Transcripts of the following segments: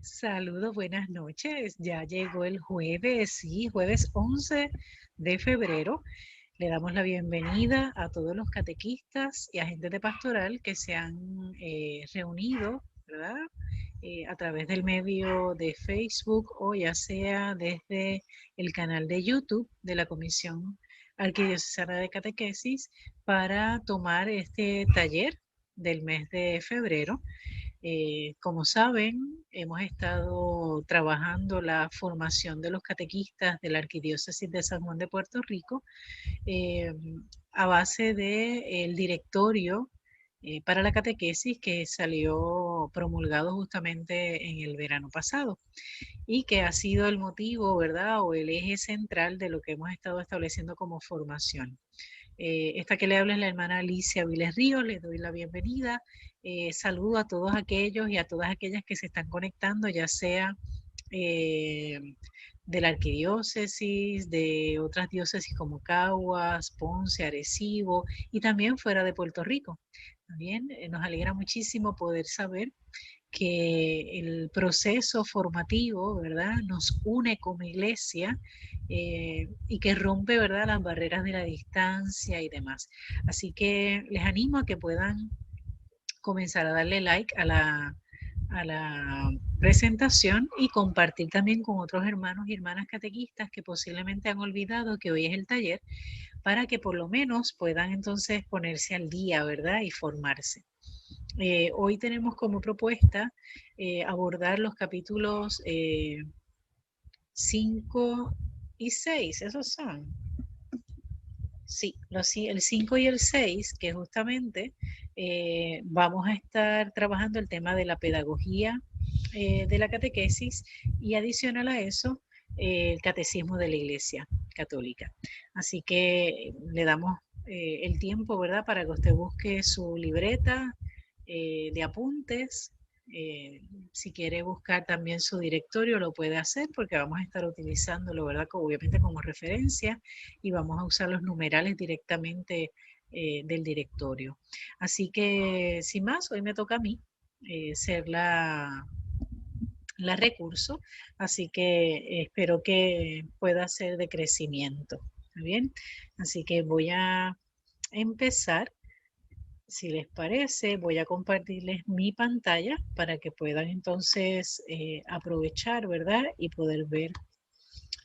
Saludos, buenas noches. Ya llegó el jueves, sí, jueves 11 de febrero. Le damos la bienvenida a todos los catequistas y agentes de pastoral que se han reunido, ¿verdad? A través del medio de Facebook o ya sea desde el canal de YouTube de la Comisión Arquidiocesana de Catequesis para tomar este taller del mes de febrero. Como saben, hemos estado trabajando la formación de los catequistas de la Arquidiócesis de San Juan de Puerto Rico eh, a base del directorio para la catequesis que salió promulgado justamente en el verano pasado y que ha sido el motivo, ¿verdad? O el eje central de lo que hemos estado estableciendo como formación. Esta que le habla es la hermana Alicia Viles Ríos, les doy la bienvenida. Saludo a todos aquellos y a todas aquellas que se están conectando, ya sea eh, de la arquidiócesis, de otras diócesis como Caguas, Ponce, Arecibo y también fuera de Puerto Rico. También nos alegra muchísimo poder saber que el proceso formativo, ¿verdad?, nos une como iglesia y que rompe, ¿verdad?, las barreras de la distancia y demás. Así que les animo a que puedan comenzar a darle like a la presentación y compartir también con otros hermanos y hermanas catequistas que posiblemente han olvidado que hoy es el taller, para que por lo menos puedan entonces ponerse al día, ¿verdad?, y formarse. Hoy tenemos como propuesta abordar los capítulos 5 y 6, esos son. Sí, el 5 y el 6, que justamente vamos a estar trabajando el tema de la pedagogía de la catequesis y adicional a eso, el catecismo de la Iglesia Católica. Así que le damos el tiempo, ¿verdad?, para que usted busque su libreta de apuntes. Si quiere buscar también su directorio, lo puede hacer porque vamos a estar utilizándolo, ¿verdad?, obviamente como referencia y vamos a usar los numerales directamente del directorio. Así que, sin más, hoy me toca a mí ser la recurso, así que espero que pueda ser de crecimiento. ¿Está bien? Así que voy a empezar. Si les parece, voy a compartirles mi pantalla para que puedan entonces aprovechar, ¿verdad? Y poder ver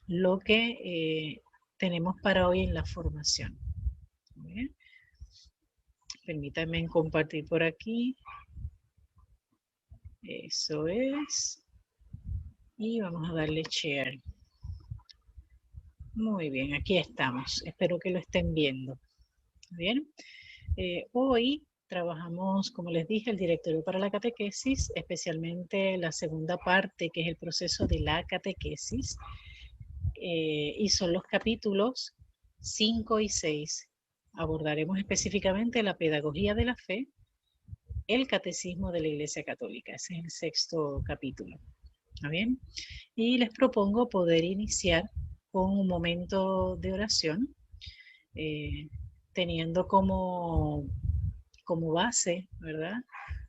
lo que tenemos para hoy en la formación. Bien. Permítanme compartir por aquí. Eso es. Y vamos a darle share. Muy bien, aquí estamos. Espero que lo estén viendo. Bien. Hoy trabajamos, como les dije, el directorio para la catequesis, especialmente la segunda parte, que es el proceso de la catequesis, y son los capítulos 5 y 6. Abordaremos específicamente la pedagogía de la fe, el catecismo de la Iglesia Católica. Ese es el sexto capítulo. ¿Está bien? Y les propongo poder iniciar con un momento de oración, eh, teniendo como base, ¿verdad?,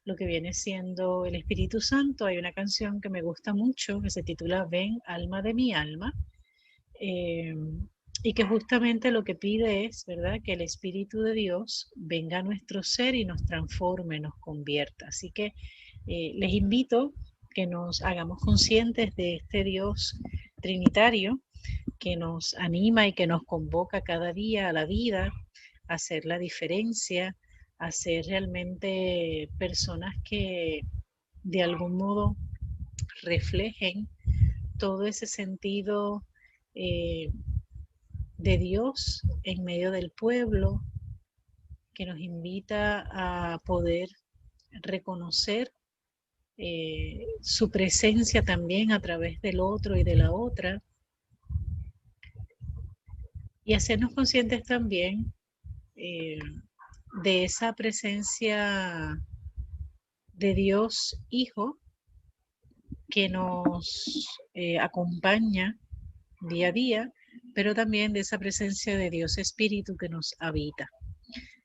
lo que viene siendo el Espíritu Santo. Hay una canción que me gusta mucho que se titula Ven, alma de mi alma, eh, y que justamente lo que pide es, ¿verdad?, que el Espíritu de Dios venga a nuestro ser y nos transforme, nos convierta. Así que les invito que nos hagamos conscientes de este Dios trinitario que nos anima y que nos convoca cada día a la vida, a hacer la diferencia, a ser realmente personas que de algún modo reflejen todo ese sentido eh, de Dios en medio del pueblo, que nos invita a poder reconocer su presencia también a través del otro y de la otra, y hacernos conscientes también eh, de esa presencia de Dios Hijo que nos acompaña día a día, pero también de esa presencia de Dios Espíritu que nos habita.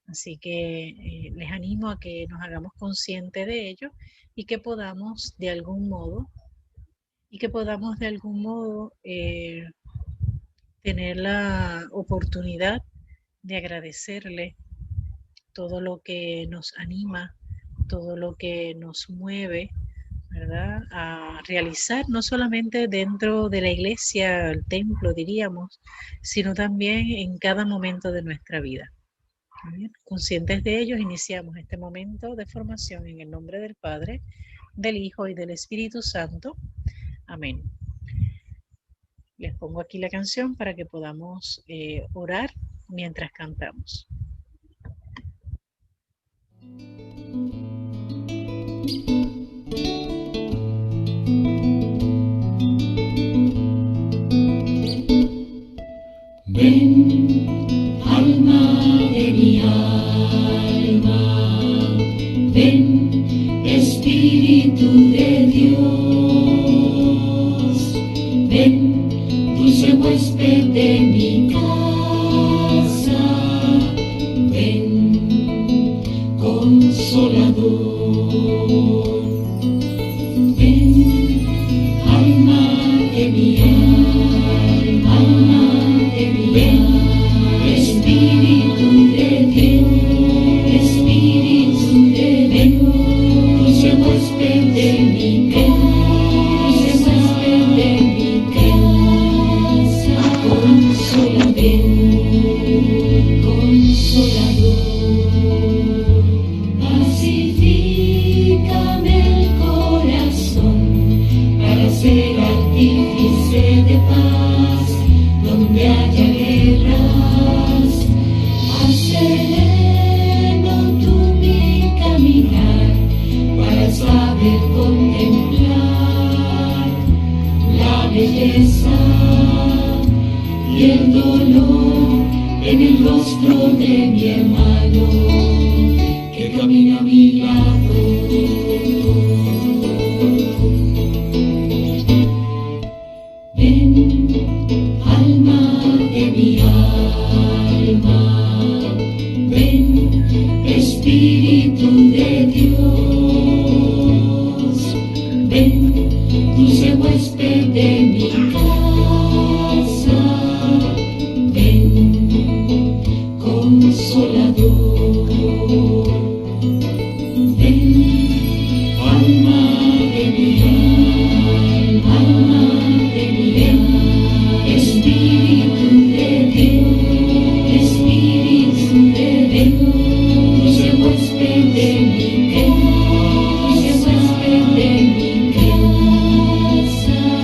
Así que les animo a que nos hagamos conscientes de ello y que podamos de algún modo y que podamos de algún modo tener la oportunidad de agradecerle todo lo que nos anima, todo lo que nos mueve, ¿verdad? A realizar no solamente dentro de la iglesia, el templo, diríamos, sino también en cada momento de nuestra vida. Bien, conscientes de ellos, iniciamos este momento de formación en el nombre del Padre, del Hijo y del Espíritu Santo. Amén. Les pongo aquí la canción para que podamos orar mientras cantamos. Ven, alma de mi alma, ven, Espíritu de Dios, ven, dulce huésped de mi casa, ven, consolador, ven, alma de mi alma, ven, Espíritu de Dios, Espíritu de Dios, dulce huésped de mi casa, dulce huésped de mi casa, consolador, pacifícame el corazón para ser artífice de paz donde haya guerras, sereno tú mi caminar para saber contemplar la belleza y el dolor en el rostro de mi hermano que camina a mi lado. Ven, alma de mi alma, ven, Espíritu de Dios, ven, dulce huésped de mi casa, ven, consolador, ven, alma de mi alma de mi ven, Espíritu de Dios, Espíritu de Dios, dulce huésped de mi casa,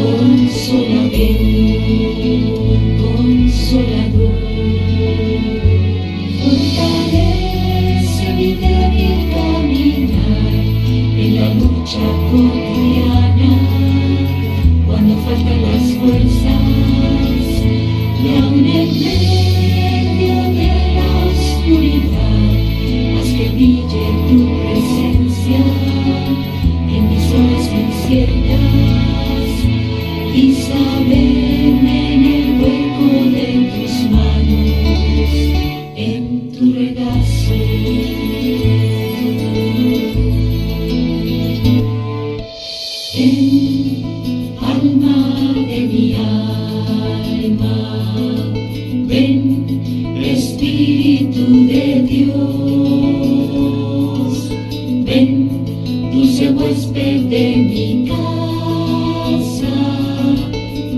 dulce huésped de mi casa, consolador, fortalece mi débil caminar en la lucha cotidiana cuando faltan las fuerzas y aún en medio de la oscuridad haz que brille tu presencia en mis horas inciertas y saberme en el hueco de tus manos, en tu regazo. Ven, alma de mi alma, ven, Espíritu de Dios, ven, dulce huésped de mi casa,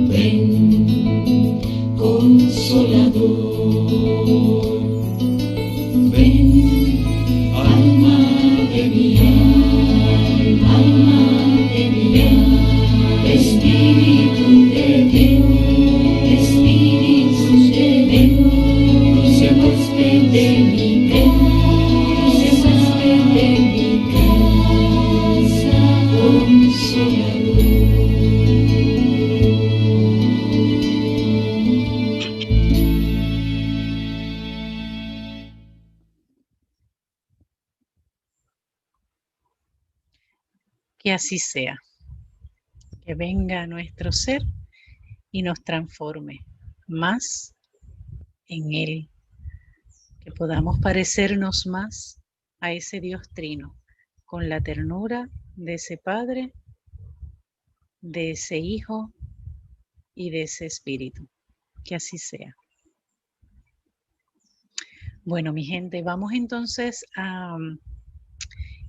ven, consolador, ven, alma de mi alma de mi ven, Espíritu de Dios, Espíritu de Dios, dulce huésped de mi casa, dulce huésped de mi casa, consolador. Que así sea, que venga a nuestro ser y nos transforme más en Él, que podamos parecernos más a ese Dios trino, con la ternura de ese Padre de ese Hijo y de ese Espíritu. Que así sea. Bueno, mi gente, vamos entonces a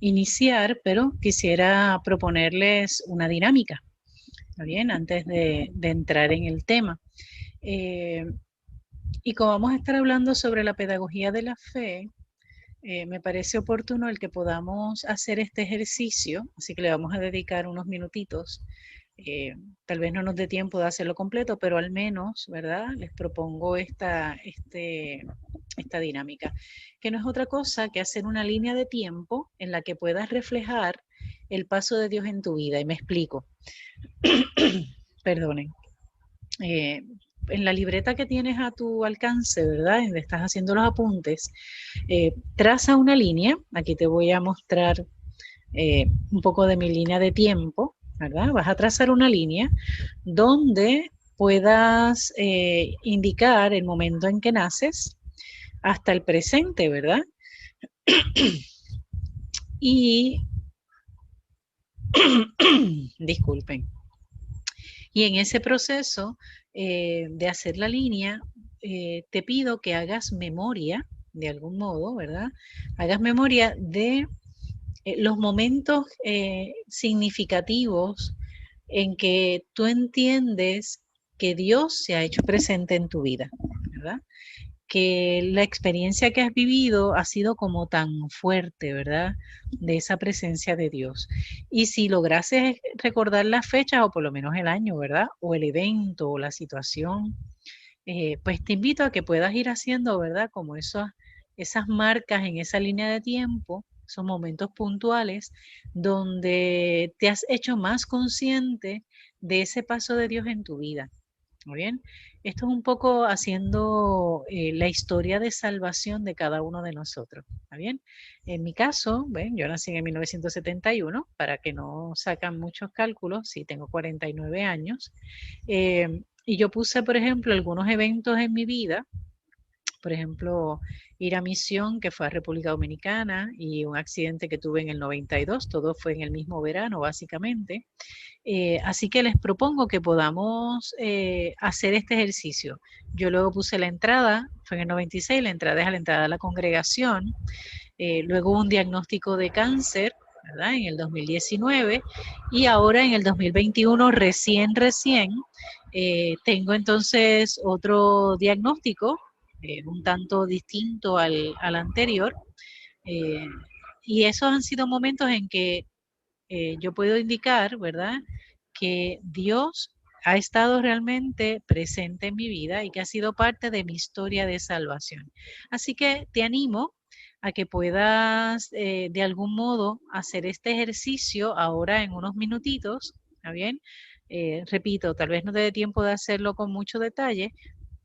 iniciar, pero quisiera proponerles una dinámica, ¿está bien? Antes de entrar en el tema. Y como vamos a estar hablando sobre la pedagogía de la fe, me parece oportuno el que podamos hacer este ejercicio, así que le vamos a dedicar unos minutitos. Tal vez no nos dé tiempo de hacerlo completo, pero al menos, ¿verdad? Les propongo esta dinámica, que no es otra cosa que hacer una línea de tiempo en la que puedas reflejar el paso de Dios en tu vida. Y me explico. Perdonen. Eh, en la libreta que tienes a tu alcance, ¿verdad? Donde estás haciendo los apuntes, traza una línea. Aquí te voy a mostrar un poco de mi línea de tiempo, ¿verdad? Vas a trazar una línea donde puedas indicar el momento en que naces hasta el presente, ¿verdad? Y, disculpen, y en ese proceso de hacer la línea, te pido que hagas memoria, de algún modo, ¿verdad? Hagas memoria de los momentos significativos en que tú entiendes que Dios se ha hecho presente en tu vida, ¿verdad? Que la experiencia que has vivido ha sido como tan fuerte, ¿verdad? De esa presencia de Dios. Y si lograses recordar las fechas o por lo menos el año, ¿verdad? O el evento o la situación, pues te invito a que puedas ir haciendo, ¿verdad? Como esas marcas en esa línea de tiempo, esos momentos puntuales donde te has hecho más consciente de ese paso de Dios en tu vida. Muy bien. Esto es un poco haciendo la historia de salvación de cada uno de nosotros. ¿Está bien? En mi caso, ¿ven? Yo nací en 1971, para que no sacan muchos cálculos, sí tengo 49 años. Y yo puse, por ejemplo, algunos eventos en mi vida, por ejemplo, ir a misión, que fue a República Dominicana, y un accidente que tuve en el 92, todo fue en el mismo verano, básicamente. Así que les propongo que podamos hacer este ejercicio. Yo luego puse la entrada, fue en el 96, la entrada es a la entrada de la congregación, luego un diagnóstico de cáncer, ¿verdad? En el 2019 y ahora en el 2021 recién, tengo entonces otro diagnóstico, un tanto distinto al anterior, eh, y esos han sido momentos en que yo puedo indicar, ¿verdad? Que Dios ha estado realmente presente en mi vida y que ha sido parte de mi historia de salvación. Así que te animo a que puedas de algún modo hacer este ejercicio ahora en unos minutitos, ¿está bien? Repito, tal vez no te dé tiempo de hacerlo con mucho detalle,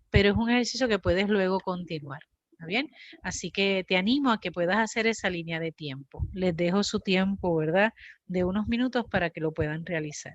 pero es un ejercicio que puedes luego continuar. ¿Está bien? Así que te animo a que puedas hacer esa línea de tiempo. Les dejo su tiempo, ¿verdad? De unos minutos para que lo puedan realizar.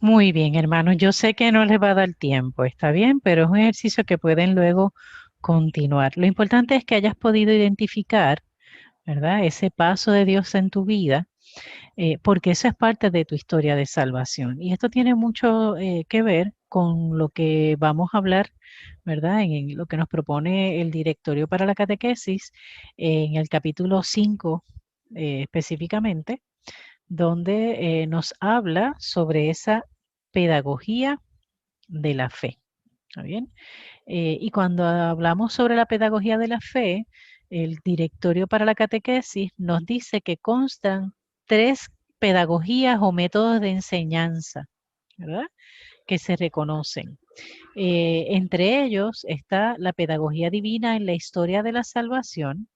Muy bien, hermanos. Yo sé que no les va a dar tiempo, está bien, pero es un ejercicio que pueden luego continuar. Lo importante es que hayas podido identificar, ¿verdad? Ese paso de Dios en tu vida, porque eso es parte de tu historia de salvación. Y esto tiene mucho que ver con lo que vamos a hablar, ¿verdad? En lo que nos propone el Directorio para la Catequesis, en el capítulo 5 específicamente, donde nos habla sobre esa pedagogía de la fe. ¿Está bien? Y cuando hablamos sobre la pedagogía de la fe, el Directorio para la Catequesis nos dice que constan 3 pedagogías o métodos de enseñanza, ¿verdad? Que se reconocen. Entre ellos está la pedagogía divina en la historia de la salvación.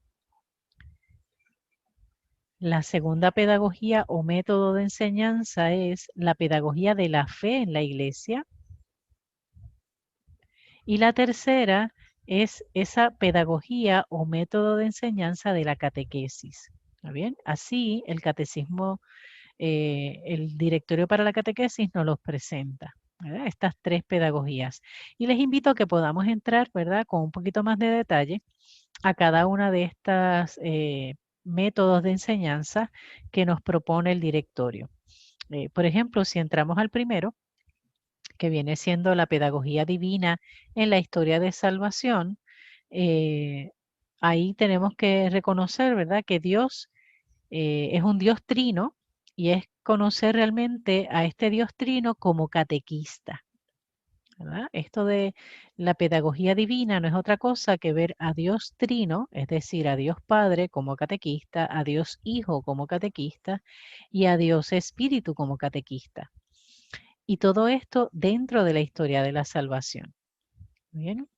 La segunda pedagogía o método de enseñanza es la pedagogía de la fe en la iglesia. Y la tercera es esa pedagogía o método de enseñanza de la catequesis. ¿Está bien? Así el catecismo, el Directorio para la Catequesis nos los presenta, ¿verdad? Estas 3 pedagogías. Y les invito a que podamos entrar, ¿verdad? Con un poquito más de detalle a cada una de estas métodos de enseñanza que nos propone el directorio. Por ejemplo, si entramos al primero, que viene siendo la pedagogía divina en la historia de salvación, eh, ahí tenemos que reconocer, ¿verdad?, que Dios es un Dios trino y es conocer realmente a este Dios trino como catequista. ¿Verdad? Esto de la pedagogía divina no es otra cosa que ver a Dios Trino, es decir, a Dios Padre como catequista, a Dios Hijo como catequista y a Dios Espíritu como catequista. Y todo esto dentro de la historia de la salvación. ¿Bien?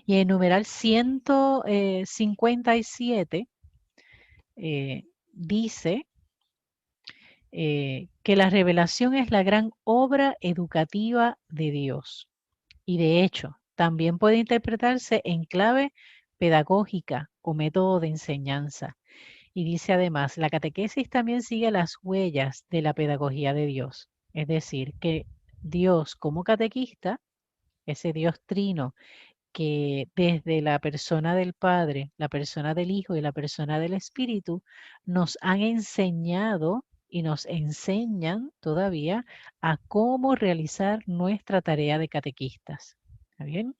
Y en numeral 157 dice que la revelación es la gran obra educativa de Dios. Y de hecho, también puede interpretarse en clave pedagógica o método de enseñanza. Y dice además, la catequesis también sigue las huellas de la pedagogía de Dios. Es decir, que Dios como catequista, ese Dios trino, que desde la persona del Padre, la persona del Hijo y la persona del Espíritu, nos han enseñado y nos enseñan todavía a cómo realizar nuestra tarea de catequistas. ¿Está bien?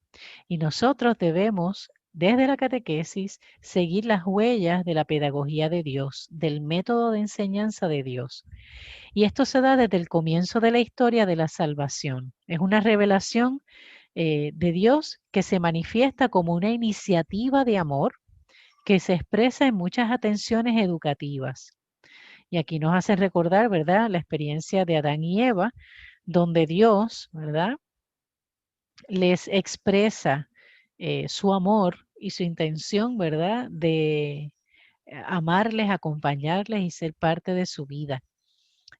Y nosotros debemos, desde la catequesis, seguir las huellas de la pedagogía de Dios, del método de enseñanza de Dios. Y esto se da desde el comienzo de la historia de la salvación. Es una revelación de Dios que se manifiesta como una iniciativa de amor que se expresa en muchas atenciones educativas. Y aquí nos hace recordar, ¿verdad?, la experiencia de Adán y Eva, donde Dios, ¿verdad?, les expresa su amor y su intención, ¿verdad?, de amarles, acompañarles y ser parte de su vida.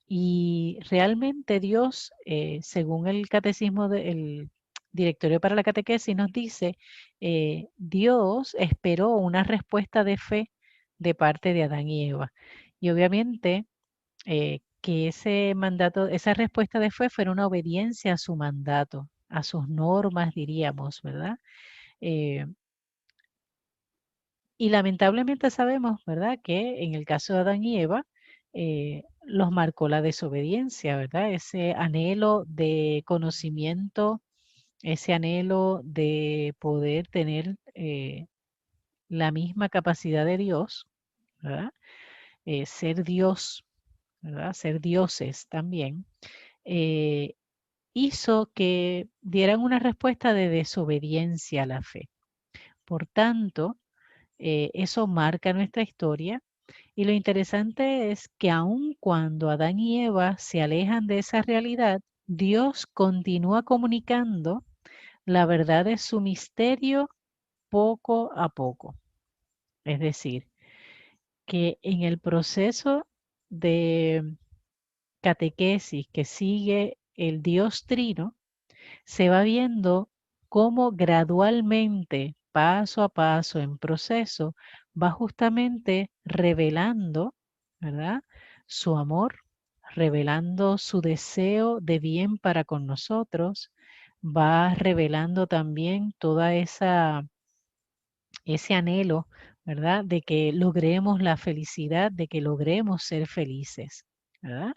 Y realmente Dios, según el catecismo del Directorio para la Catequesis, nos dice, Dios esperó una respuesta de fe de parte de Adán y Eva. Y obviamente que ese mandato, esa respuesta de fe fuera una obediencia a su mandato, a sus normas, diríamos, ¿verdad? Eh, y lamentablemente sabemos, ¿verdad?, que en el caso de Adán y Eva, los marcó la desobediencia, ¿verdad? Ese anhelo de conocimiento, ese anhelo de poder tener la misma capacidad de Dios, ¿verdad? Ser Dios, ¿verdad? Ser dioses también, eh, hizo que dieran una respuesta de desobediencia a la fe. Por tanto, eso marca nuestra historia. Y lo interesante es que aun cuando Adán y Eva se alejan de esa realidad, Dios continúa comunicando la verdad de su misterio poco a poco. Es decir, que en el proceso de catequesis que sigue el Dios Trino, se va viendo cómo gradualmente, paso a paso, en proceso, va justamente revelando, ¿verdad?, su amor, revelando su deseo de bien para con nosotros, va revelando también toda ese anhelo, ¿verdad? De que logremos la felicidad, de que logremos ser felices, ¿verdad?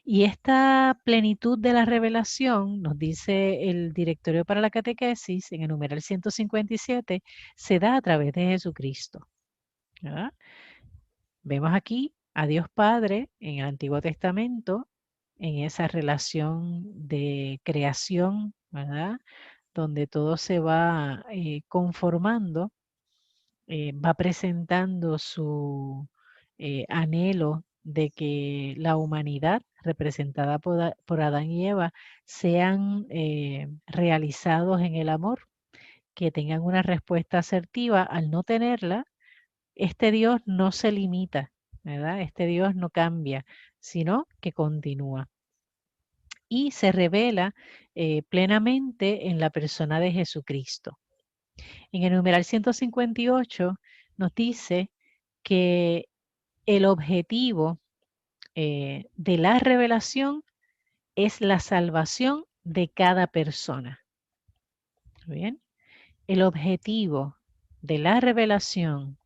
Y esta plenitud de la revelación, nos dice el Directorio para la Catequesis en el numeral 157, se da a través de Jesucristo, ¿verdad? Vemos aquí a Dios Padre en el Antiguo Testamento, en esa relación de creación, ¿verdad? Donde todo se va conformando, va presentando su anhelo de que la humanidad, representada por Adán y Eva, sean realizados en el amor, que tengan una respuesta asertiva. Al no tenerla, este Dios no se limita, ¿verdad? Este Dios no cambia, sino que continúa. Y se revela plenamente en la persona de Jesucristo. En el numeral 158 nos dice que el objetivo de la revelación es la salvación de cada persona. ¿Bien? El objetivo de la revelación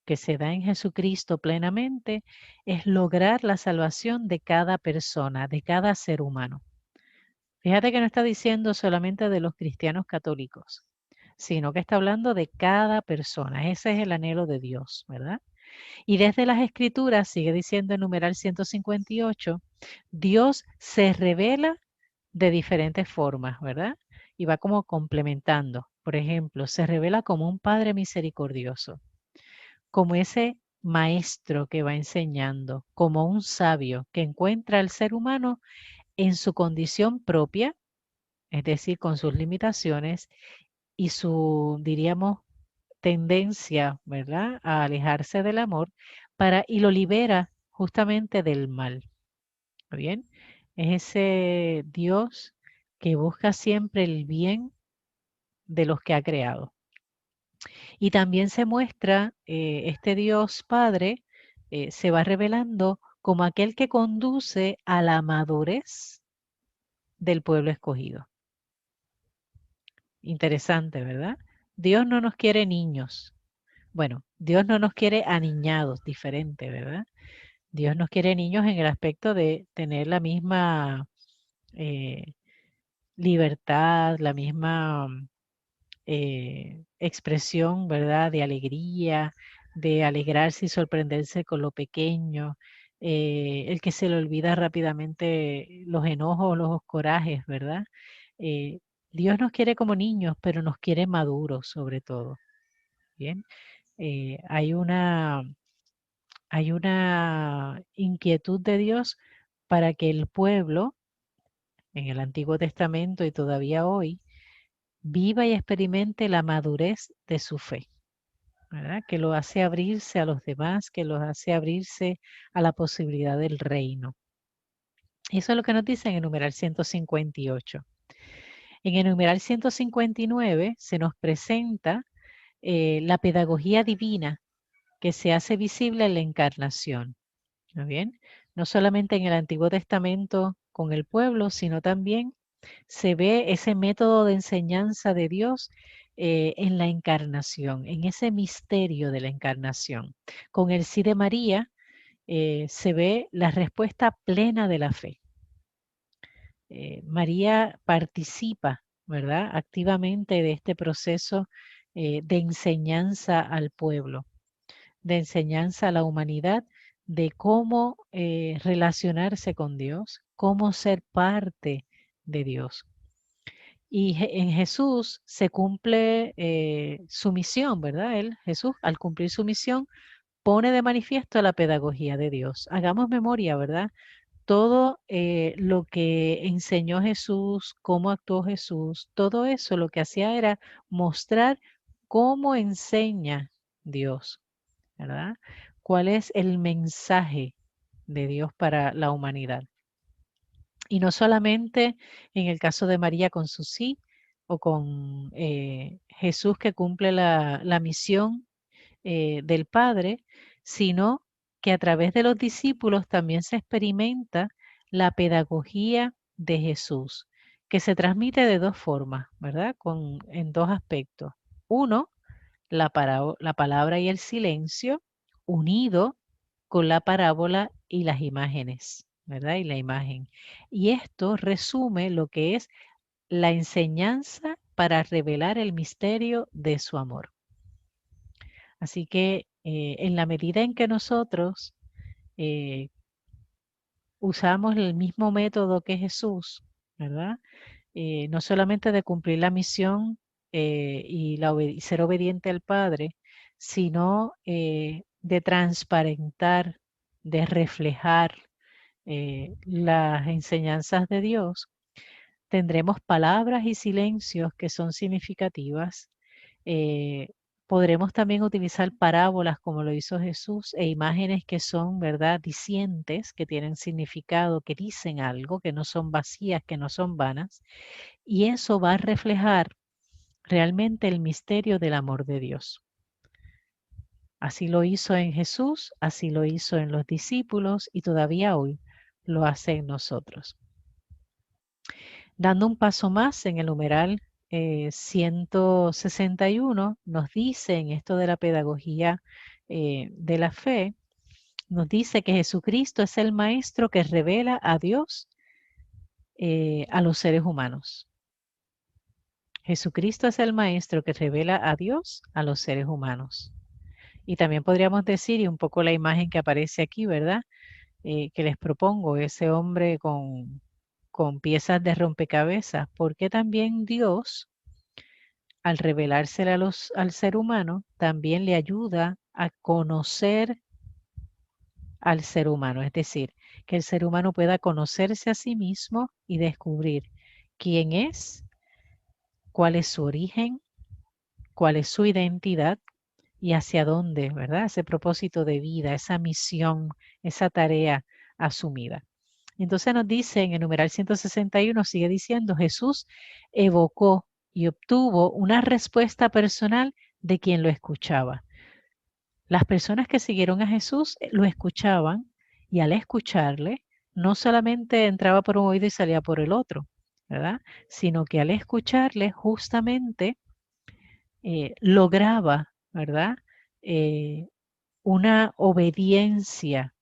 que se da en Jesucristo plenamente es lograr la salvación de cada persona, de cada ser humano. Fíjate que no está diciendo solamente de los cristianos católicos, sino que está hablando de cada persona. Ese es el anhelo de Dios, ¿verdad? Y desde las Escrituras, sigue diciendo el numeral 158, Dios se revela de diferentes formas, ¿verdad? Y va como complementando. Por ejemplo, se revela como un Padre misericordioso, como ese maestro que va enseñando, como un sabio que encuentra al ser humano en su condición propia, es decir, con sus limitaciones y su, diríamos, tendencia, ¿verdad?, a alejarse del amor y lo libera justamente del mal. ¿Bien? Es ese Dios que busca siempre el bien de los que ha creado. Y también se muestra este Dios Padre, se va revelando como aquel que conduce a la madurez del pueblo escogido. Interesante, ¿verdad? Dios no nos quiere niños. Bueno, Dios no nos quiere aniñados, diferente, ¿verdad? Dios nos quiere niños en el aspecto de tener la misma libertad, la misma expresión, ¿verdad? De alegría, de alegrarse y sorprenderse con lo pequeño, el que se le olvida rápidamente los enojos, los corajes, ¿verdad? Eh, Dios nos quiere como niños, pero nos quiere maduros sobre todo. Bien, hay una inquietud de Dios para que el pueblo, en el Antiguo Testamento y todavía hoy, viva y experimente la madurez de su fe, ¿verdad? Que lo hace abrirse a los demás, que los hace abrirse a la posibilidad del reino. Eso es lo que nos dice en el numeral 158. En el numeral 159 se nos presenta la pedagogía divina que se hace visible en la encarnación. ¿No bien? No solamente en el Antiguo Testamento con el pueblo, sino también se ve ese método de enseñanza de Dios en la encarnación, en ese misterio de la encarnación. Con el sí de María se ve la respuesta plena de la fe. María participa, ¿verdad?, activamente de este proceso de enseñanza al pueblo, de enseñanza a la humanidad, de cómo relacionarse con Dios, cómo ser parte de Dios. Y en Jesús se cumple su misión, ¿verdad? Jesús, al cumplir su misión, pone de manifiesto la pedagogía de Dios. Hagamos memoria, ¿verdad? Todo lo que enseñó Jesús, cómo actuó Jesús, todo eso lo que hacía era mostrar cómo enseña Dios, ¿verdad? ¿Cuál es el mensaje de Dios para la humanidad? Y no solamente en el caso de María con su sí, o con Jesús que cumple la misión del Padre, sino que a través de los discípulos también se experimenta la pedagogía de Jesús, que se transmite de dos formas, ¿verdad? En dos aspectos. Uno, la palabra y el silencio, unido con la parábola y las imágenes, ¿verdad? Y la imagen. Y esto resume lo que es la enseñanza para revelar el misterio de su amor. Así que en la medida en que nosotros usamos el mismo método que Jesús, ¿verdad? No solamente de cumplir la misión y ser obediente al Padre, sino de transparentar, de reflejar las enseñanzas de Dios, tendremos palabras y silencios que son significativas. eh, Podremos también utilizar parábolas como lo hizo Jesús e imágenes que son, ¿verdad?, dicientes, que tienen significado, que dicen algo, que no son vacías, que no son vanas. Y eso va a reflejar realmente el misterio del amor de Dios. Así lo hizo en Jesús, así lo hizo en los discípulos y todavía hoy lo hace en nosotros. Dando un paso más en el numeral 161, nos dice en esto de la pedagogía de la fe, nos dice que Jesucristo es el maestro que revela a Dios a los seres humanos. Jesucristo es el maestro que revela a Dios a los seres humanos. Y también podríamos decir, y un poco la imagen que aparece aquí, ¿verdad? Que les propongo, ese hombre con piezas de rompecabezas, porque también Dios, al revelársela al ser humano, también le ayuda a conocer al ser humano, es decir, que el ser humano pueda conocerse a sí mismo y descubrir quién es, cuál es su origen, cuál es su identidad y hacia dónde, ¿verdad? Ese propósito de vida, esa misión, esa tarea asumida. Entonces nos dice en el numeral 161, sigue diciendo, Jesús evocó y obtuvo una respuesta personal de quien lo escuchaba. Las personas que siguieron a Jesús lo escuchaban y al escucharle, no solamente entraba por un oído y salía por el otro, ¿verdad? Sino que al escucharle justamente lograba, ¿verdad? Una obediencia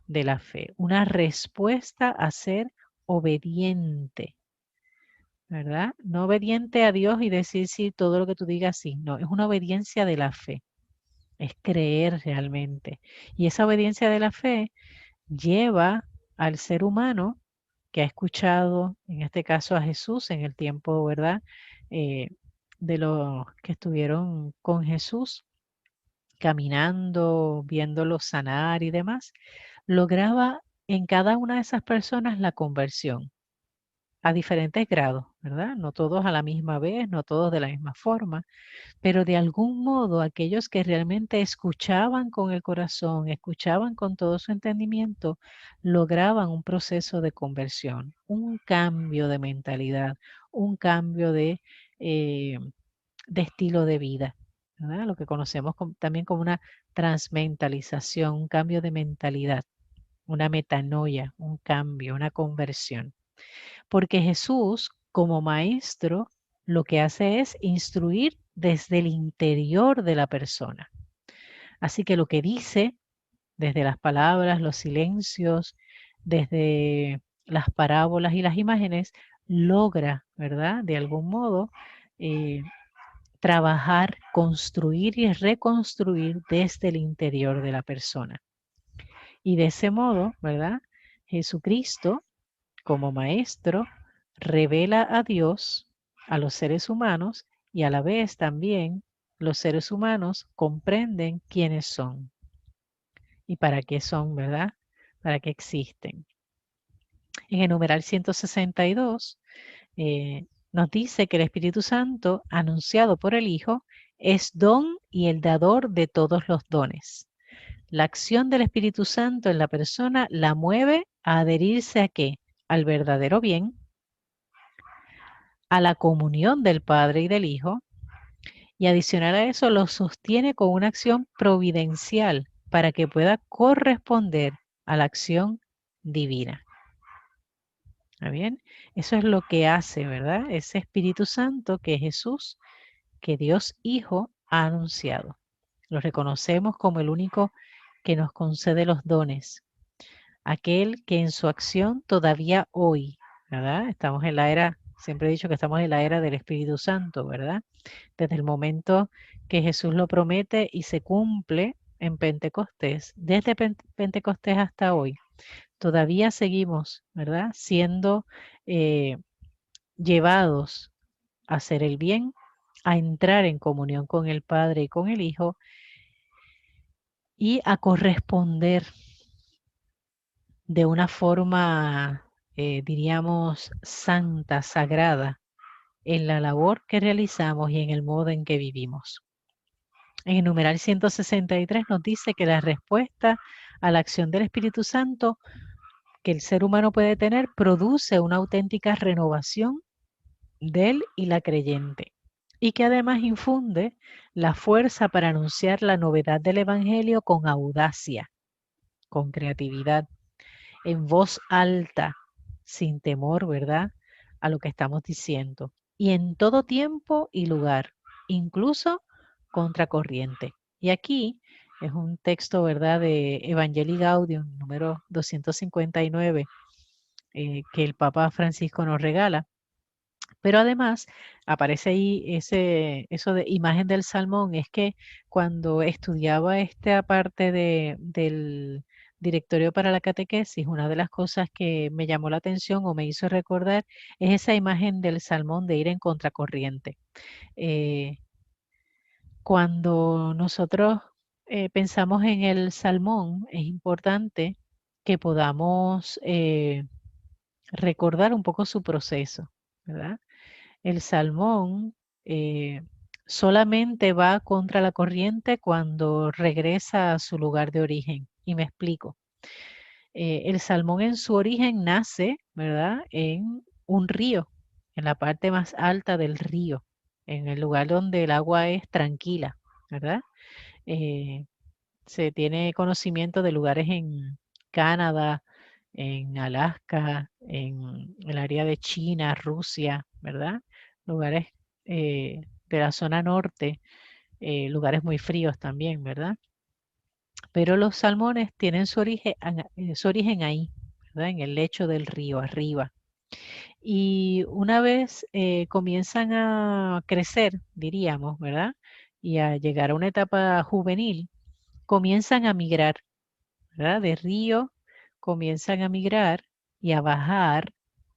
de la fe, una respuesta a ser obediente, ¿verdad? No obediente a Dios y decir sí, todo lo que tú digas sí, no, es una obediencia de la fe, es creer realmente. Y esa obediencia de la fe lleva al ser humano que ha escuchado, en este caso a Jesús, en el tiempo, ¿verdad? De los que estuvieron con Jesús, caminando, viéndolo sanar y demás, lograba en cada una de esas personas la conversión a diferentes grados, ¿verdad? No todos a la misma vez, no todos de la misma forma, pero de algún modo aquellos que realmente escuchaban con el corazón, escuchaban con todo su entendimiento, lograban un proceso de conversión, un cambio de mentalidad, un cambio de estilo de vida, ¿verdad? Lo que conocemos también como una transmentalización, un cambio de mentalidad, una metanoia, un cambio, una conversión. Porque Jesús, como maestro, lo que hace es instruir desde el interior de la persona. Así que lo que dice, desde las palabras, los silencios, desde las parábolas y las imágenes, logra, ¿verdad? De algún modo, trabajar, construir y reconstruir desde el interior de la persona. Y de ese modo, ¿verdad? Jesucristo, como maestro, revela a Dios a los seres humanos y a la vez también los seres humanos comprenden quiénes son y para qué son, ¿verdad? Para qué existen. En el numeral 162 nos dice que el Espíritu Santo, anunciado por el Hijo, es don y el dador de todos los dones. La acción del Espíritu Santo en la persona la mueve a adherirse a qué? Al verdadero bien, a la comunión del Padre y del Hijo, y adicional a eso lo sostiene con una acción providencial para que pueda corresponder a la acción divina. ¿Está bien? Eso es lo que hace, ¿verdad? Ese Espíritu Santo que Jesús, que Dios Hijo ha anunciado. Lo reconocemos como el único que nos concede los dones, aquel que en su acción todavía hoy, ¿verdad? Estamos en la era, siempre he dicho que estamos en la era del Espíritu Santo, ¿verdad? Desde el momento que Jesús lo promete y se cumple en Pentecostés, desde Pentecostés hasta hoy, todavía seguimos, ¿verdad? Siendo eh, llevados a hacer el bien, a entrar en comunión con el Padre y con el Hijo y a corresponder de una forma, diríamos, santa, sagrada, en la labor que realizamos y en el modo en que vivimos. En el numeral 163 nos dice que la respuesta a la acción del Espíritu Santo que el ser humano puede tener produce una auténtica renovación de él y la creyente, y que además infunde la fuerza para anunciar la novedad del Evangelio con audacia, con creatividad, en voz alta, sin temor, ¿verdad?, a lo que estamos diciendo, y en todo tiempo y lugar, incluso contracorriente. Y aquí es un texto, ¿verdad?, de Evangelii Gaudium, número 259, que el Papa Francisco nos regala. Pero además aparece ahí eso de imagen del salmón, es que cuando estudiaba esta parte del directorio para la catequesis, una de las cosas que me llamó la atención o me hizo recordar es esa imagen del salmón de ir en contracorriente. Eh, Cuando nosotros pensamos en el salmón, es importante que podamos recordar un poco su proceso, ¿verdad? El salmón eh, solamente va contra la corriente cuando regresa a su lugar de origen. Y me explico. El salmón en su origen nace, ¿verdad? En un río, en la parte más alta del río, en el lugar donde el agua es tranquila, ¿verdad? Eh, Se tiene conocimiento de lugares en Canadá, en Alaska, en el área de China, Rusia, ¿verdad? Lugares de la zona norte, lugares muy fríos también, ¿verdad? Pero los salmones tienen su origen ahí, ¿verdad? En el lecho del río, arriba. Y una vez comienzan a crecer, diríamos, ¿verdad? Y a llegar a una etapa juvenil, comienzan a migrar, ¿verdad? De río comienzan a migrar y a bajar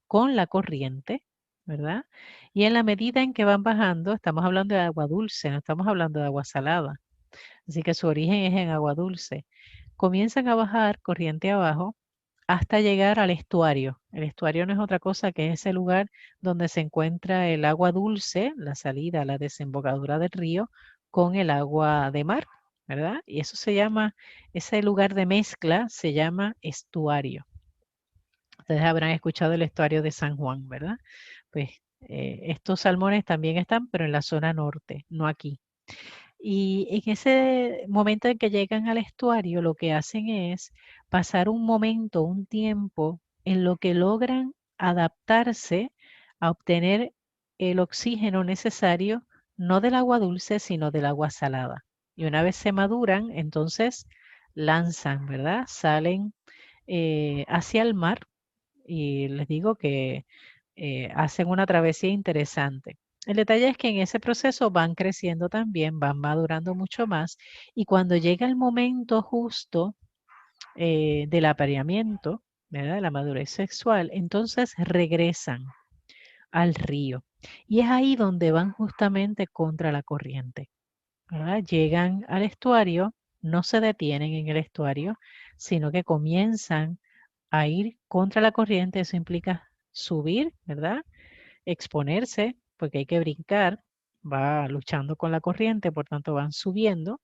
con la corriente, ¿verdad? Y en la medida en que van bajando, estamos hablando de agua dulce, no estamos hablando de agua salada. Así que su origen es en agua dulce. Comienzan a bajar corriente abajo hasta llegar al estuario. El estuario no es otra cosa que ese lugar donde se encuentra el agua dulce, la salida, la desembocadura del río, con el agua de mar, ¿verdad? Y eso se llama, ese lugar de mezcla se llama estuario. Ustedes habrán escuchado el estuario de San Juan, ¿verdad? Pues estos salmones también están, pero en la zona norte, no aquí. Y en ese momento en que llegan al estuario, lo que hacen es pasar un momento, un tiempo, en lo que logran adaptarse a obtener el oxígeno necesario, no del agua dulce, sino del agua salada. Y una vez se maduran, entonces lanzan, ¿verdad? Salen hacia el mar y les digo que hacen una travesía interesante. El detalle es que en ese proceso van creciendo también, van madurando mucho más y cuando llega el momento justo del apareamiento, ¿verdad? De la madurez sexual, entonces regresan al río y es ahí donde van justamente contra la corriente, ¿verdad? Llegan al estuario, no se detienen en el estuario, sino que comienzan a ir contra la corriente. Eso implica subir, ¿verdad? Exponerse, porque hay que brincar, va luchando con la corriente, por tanto van subiendo,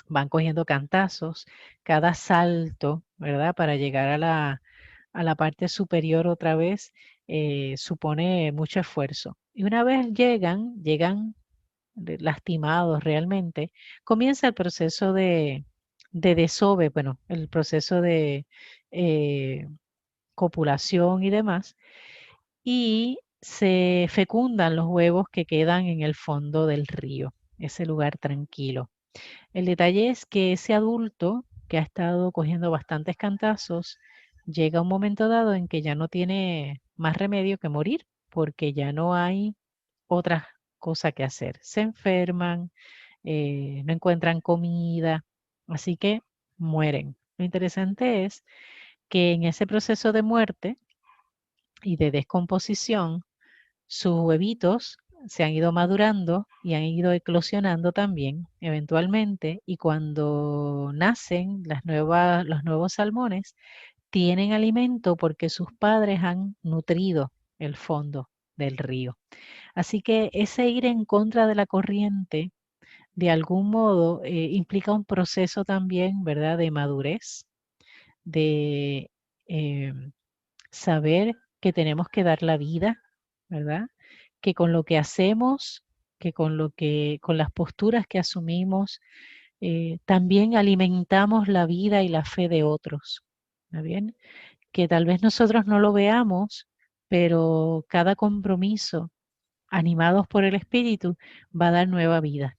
van cogiendo cantazos, cada salto, ¿verdad? Para llegar a la parte superior otra vez, supone mucho esfuerzo. Y una vez llegan lastimados realmente, comienza el proceso de desove, bueno, el proceso de copulación y demás, y se fecundan los huevos que quedan en el fondo del río, ese lugar tranquilo. El detalle es que ese adulto que ha estado cogiendo bastantes cantazos, llega un momento dado en que ya no tiene más remedio que morir, porque ya no hay otra cosa que hacer. Se enferman, no encuentran comida, así que mueren. Lo interesante es que en ese proceso de muerte y de descomposición, sus huevitos se han ido madurando y han ido eclosionando también eventualmente, y cuando nacen los nuevos salmones, tienen alimento porque sus padres han nutrido el fondo del río. Así que ese ir en contra de la corriente, de algún modo, implica un proceso también, ¿verdad?, de madurez, de saber que tenemos que dar la vida, ¿verdad? Que con lo que hacemos, que con las posturas que asumimos, también alimentamos la vida y la fe de otros. ¿Está bien? Que tal vez nosotros no lo veamos, pero cada compromiso, animados por el Espíritu, va a dar nueva vida.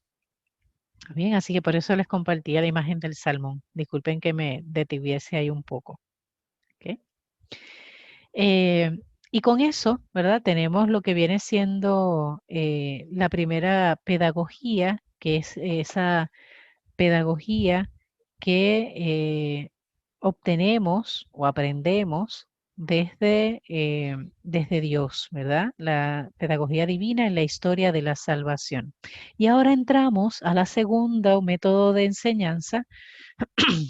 ¿Está bien? Así que por eso les compartía la imagen del salmón. Disculpen que me detuviese ahí un poco. ¿Ok? Y con eso, ¿verdad? Tenemos lo que viene siendo la primera pedagogía, que es esa pedagogía que obtenemos o aprendemos desde Dios, ¿verdad? La pedagogía divina en la historia de la salvación. Y ahora entramos a la segunda método de enseñanza,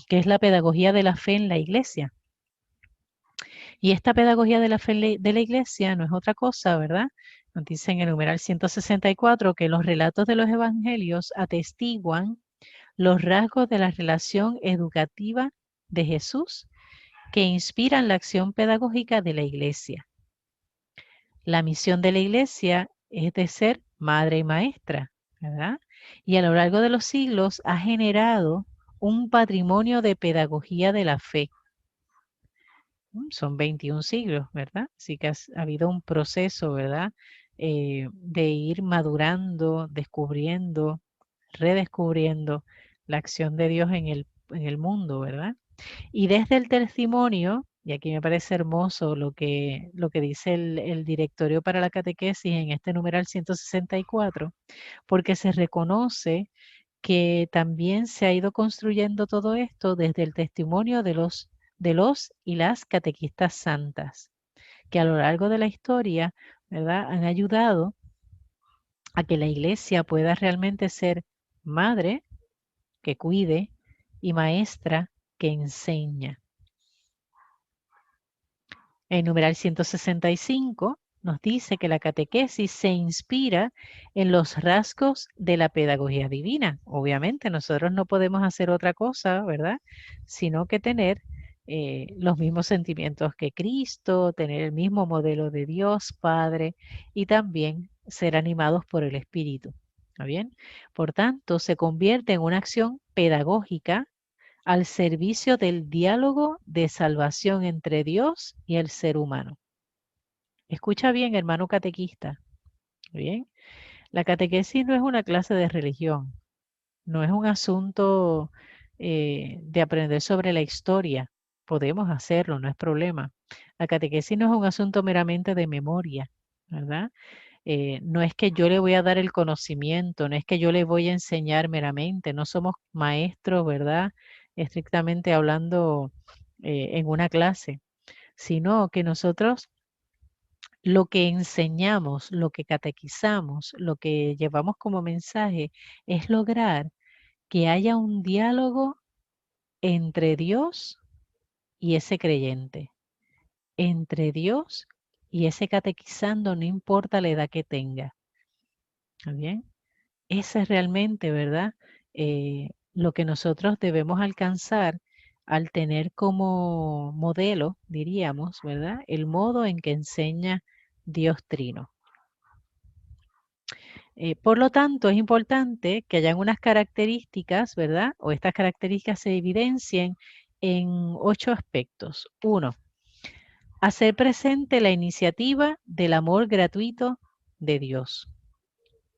que es la pedagogía de la fe en la iglesia. Y esta pedagogía de la fe de la iglesia no es otra cosa, ¿verdad? Nos dice en el numeral 164 que los relatos de los evangelios atestiguan los rasgos de la relación educativa de Jesús que inspiran la acción pedagógica de la iglesia. La misión de la iglesia es de ser madre y maestra, ¿verdad? Y a lo largo de los siglos ha generado un patrimonio de pedagogía de la fe. Son 21 siglos, ¿verdad? Así que ha habido un proceso, ¿verdad? De ir madurando, descubriendo, redescubriendo la acción de Dios en el mundo, ¿verdad? Y desde el testimonio, y aquí me parece hermoso lo que dice el Directorio para la Catequesis en este numeral 164, porque se reconoce que también se ha ido construyendo todo esto desde el testimonio de los y las catequistas santas, que a lo largo de la historia, ¿verdad?, han ayudado a que la iglesia pueda realmente ser madre que cuide y maestra que enseña. El numeral 165 nos dice que la catequesis se inspira en los rasgos de la pedagogía divina. Obviamente nosotros no podemos hacer otra cosa, ¿verdad?, sino que tener los mismos sentimientos que Cristo, tener el mismo modelo de Dios Padre y también ser animados por el Espíritu. ¿Está bien? Por tanto, se convierte en una acción pedagógica al servicio del diálogo de salvación entre Dios y el ser humano. Escucha bien, hermano catequista. Bien, la catequesis no es una clase de religión, no es un asunto de aprender sobre la historia. Podemos hacerlo, no es problema. La catequesis no es un asunto meramente de memoria, ¿verdad? No es que yo le voy a dar el conocimiento, no es que yo le voy a enseñar meramente, no somos maestros, ¿verdad?, estrictamente hablando en una clase, sino que nosotros lo que enseñamos, lo que catequizamos, lo que llevamos como mensaje es lograr que haya un diálogo entre Dios y ese creyente, entre Dios y ese catequizando, no importa la edad que tenga. ¿Está bien? Ese es realmente, ¿verdad?, lo que nosotros debemos alcanzar al tener como modelo, diríamos, ¿verdad?, el modo en que enseña Dios Trino. Por lo tanto, es importante que hayan unas características, ¿verdad?, o estas características se evidencien en 8 aspectos. 1, hacer presente la iniciativa del amor gratuito de Dios.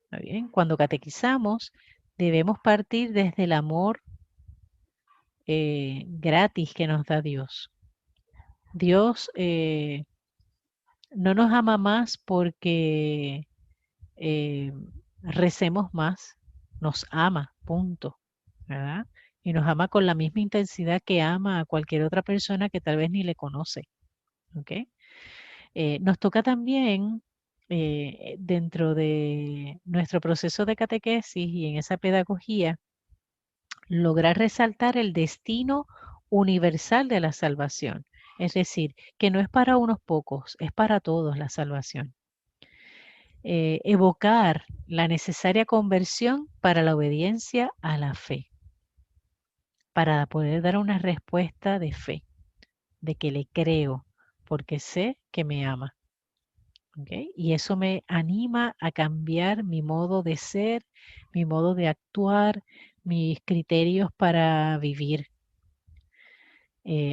¿Está bien? Cuando catequizamos, debemos partir desde el amor gratis que nos da Dios. Dios no nos ama más porque recemos más, nos ama, punto, ¿verdad? Y nos ama con la misma intensidad que ama a cualquier otra persona que tal vez ni le conoce, ¿ok? Nos toca también, dentro de nuestro proceso de catequesis y en esa pedagogía, lograr resaltar el destino universal de la salvación. Es decir, que no es para unos pocos, es para todos la salvación. Evocar la necesaria conversión para la obediencia a la fe, para poder dar una respuesta de fe, de que le creo, porque sé que me ama. ¿Okay? Y eso me anima a cambiar mi modo de ser, mi modo de actuar, mis criterios para vivir.